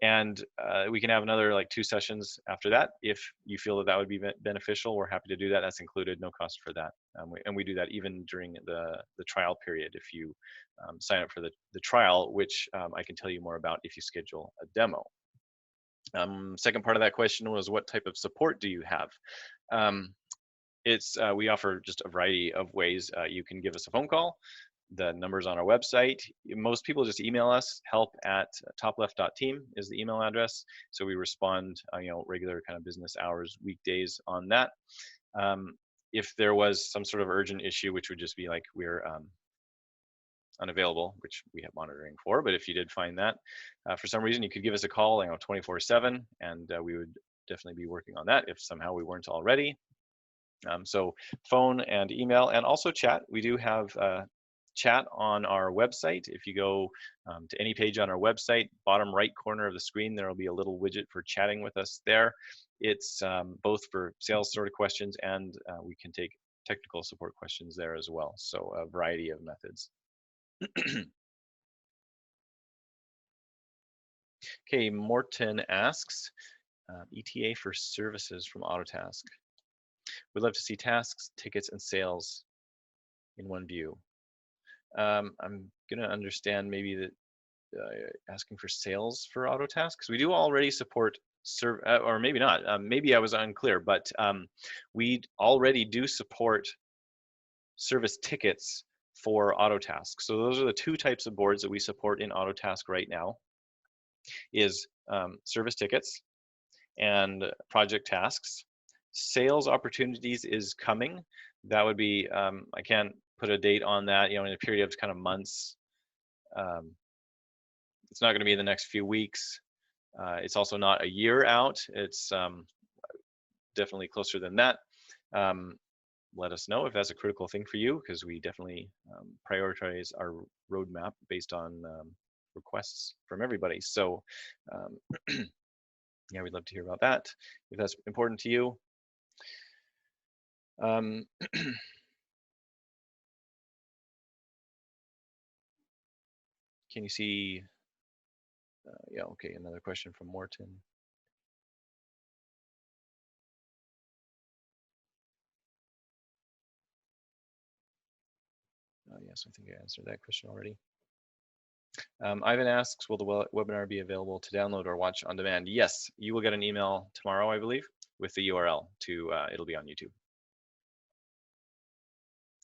Speaker 1: And we can have another like 2 sessions after that if you feel that that would be beneficial. We're happy to do that. That's included, no cost for that. And we do that even during the trial period if you sign up for the trial, which I can tell you more about if you schedule a demo. Second part of that question was, what type of support do you have? We offer just a variety of ways. You can give us a phone call. The number's on our website. Most people just email us. help@topleft.team is the email address. So we respond, you know, regular kind of business hours, weekdays on that. If there was some sort of urgent issue, which would just be like we're unavailable, which we have monitoring for, but if you did find that for some reason, you could give us a call, you know, 24/7, and we would definitely be working on that if somehow we weren't already. So phone and email, and also chat. We do have chat on our website. If you go to any page on our website, bottom right corner of the screen, there will be a little widget for chatting with us there. It's both for sales sort of questions, and we can take technical support questions there as well. So a variety of methods. Okay, Morton asks, ETA for services from Autotask. We'd love to see tasks, tickets, and sales in one view. I'm gonna understand maybe that asking for sales for Autotask, because we do already support or maybe not. Maybe I was unclear, but we already do support service tickets for Autotask. So those are the 2 types of boards that we support in Autotask right now, is service tickets and project tasks. Sales opportunities is coming. That would be, I can't put a date on that, you know, in a period of kind of months. It's not going to be in the next few weeks. It's also not a year out. It's definitely closer than that. Let us know if that's a critical thing for you, because we definitely prioritize our roadmap based on requests from everybody. So yeah, we'd love to hear about that if that's important to you. Can you see Yeah, okay, another question from Morton. Oh, yes, I think I answered that question already. Ivan asks, will the webinar be available to download or watch on demand? Yes, you will get an email tomorrow, I believe, with the URL to, it'll be on YouTube.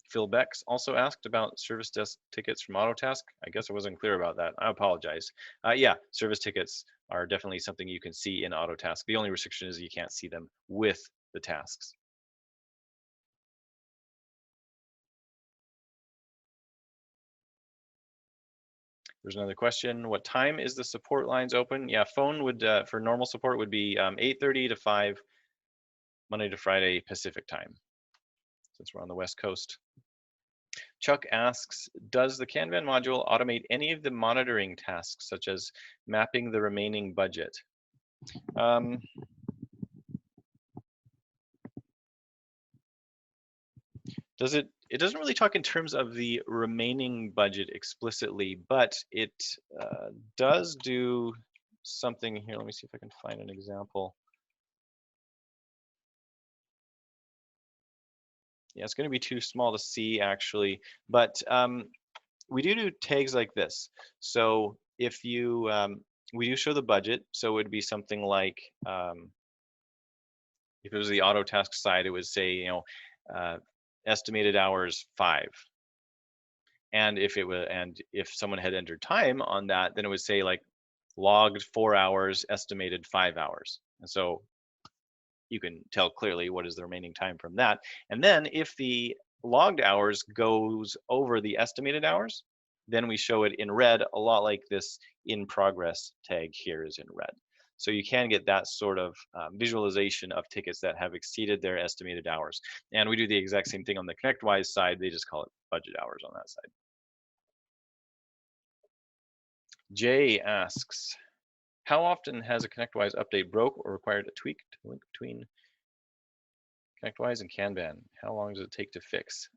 Speaker 1: Phil Becks also asked about service desk tickets from Autotask. I guess I wasn't clear about that. I apologize. Yeah, service tickets are definitely something you can see in Autotask. The only restriction is you can't see them with the tasks. There's another question. What time is the support lines open? Yeah, phone would, for normal support would be 8:30 to 5, Monday to Friday Pacific time, since we're on the West Coast. Chuck asks, does the Kanban module automate any of the monitoring tasks, such as mapping the remaining budget? It doesn't really talk in terms of the remaining budget explicitly, but it does do something here. Let me see if I can find an example. Yeah, it's going to be too small to see actually, but we do tags like this. So if you, we do show the budget, so it would be something like, if it was the Autotask side, it would say, you know, estimated hours 5. And if it was, and if someone had entered time on that, then it would say like logged 4 hours, estimated 5 hours. And so you can tell clearly what is the remaining time from that. And then if the logged hours goes over the estimated hours, then we show it in red, a lot like this in progress tag here is in red. So you can get that sort of visualization of tickets that have exceeded their estimated hours. And we do the exact same thing on the ConnectWise side. They just call it budget hours on that side. Jay asks, how often has a ConnectWise update broke or required a tweak to link between ConnectWise and Kanban? How long does it take to fix?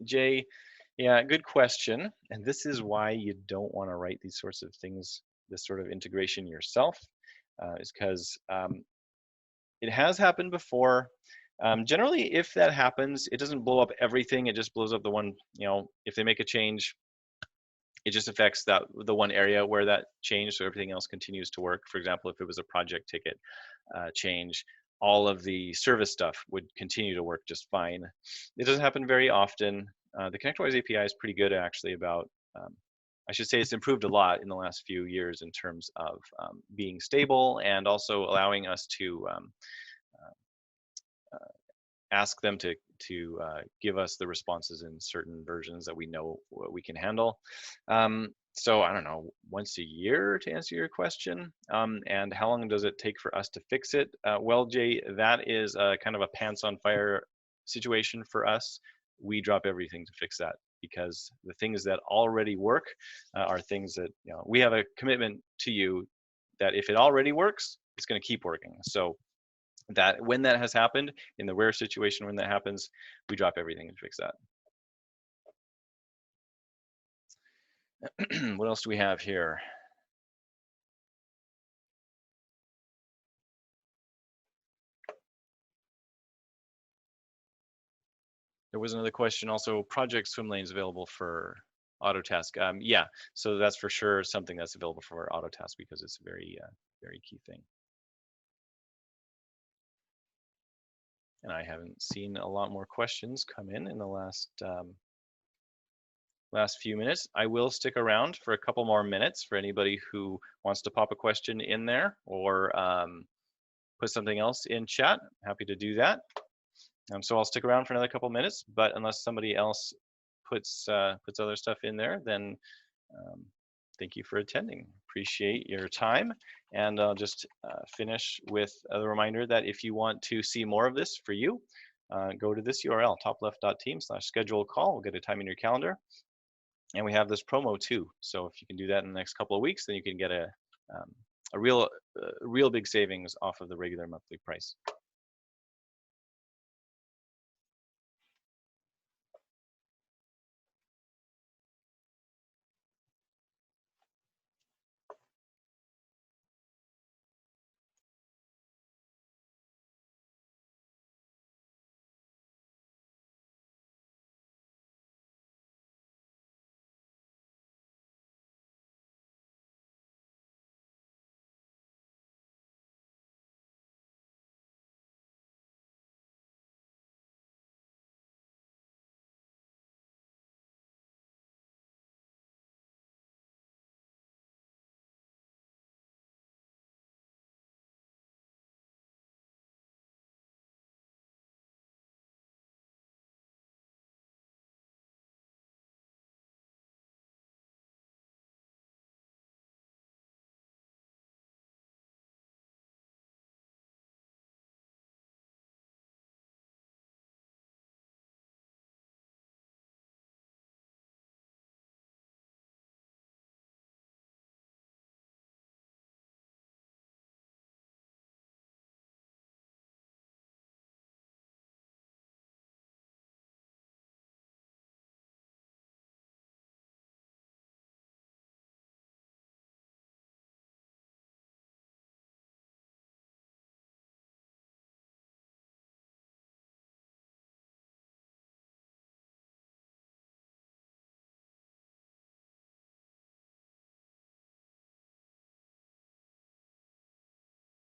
Speaker 1: Jay, yeah, good question. And this is why you don't want to write these sorts of things, this sort of integration yourself, is because it has happened before. Generally, if that happens, it doesn't blow up everything. It just blows up the one, you know, if they make a change, it just affects that the one area where that changed, so everything else continues to work. For example, if it was a project ticket change, all of the service stuff would continue to work just fine. It doesn't happen very often. The ConnectWise API is pretty good actually about, I should say it's improved a lot in the last few years in terms of being stable and also allowing us to ask them to give us the responses in certain versions that we know what we can handle. So I don't know, once a year to answer your question. And how long does it take for us to fix it? Well, Jay, that is kind of a pants on fire situation for us. We drop everything to fix that because the things that already work are things that, you know, we have a commitment to you that if it already works, it's going to keep working. So that when that has happened, in the rare situation when that happens, we drop everything and fix that. What else do we have here? There was another question also, project swim lanes available for Autotask. Yeah, so that's for sure something that's available for Autotask because it's a very, very key thing. And I haven't seen a lot more questions come in the last few minutes. I will stick around for a couple more minutes for anybody who wants to pop a question in there or put something else in chat. I'm happy to do that. So I'll stick around for another couple minutes, but unless somebody else puts other stuff in there, then thank you for attending. Appreciate your time. And I'll just finish with a reminder that if you want to see more of this for you, go to this URL, topleft.team/schedule call. We'll get a time in your calendar. And we have this promo too. So if you can do that in the next couple of weeks, then you can get a real big savings off of the regular monthly price.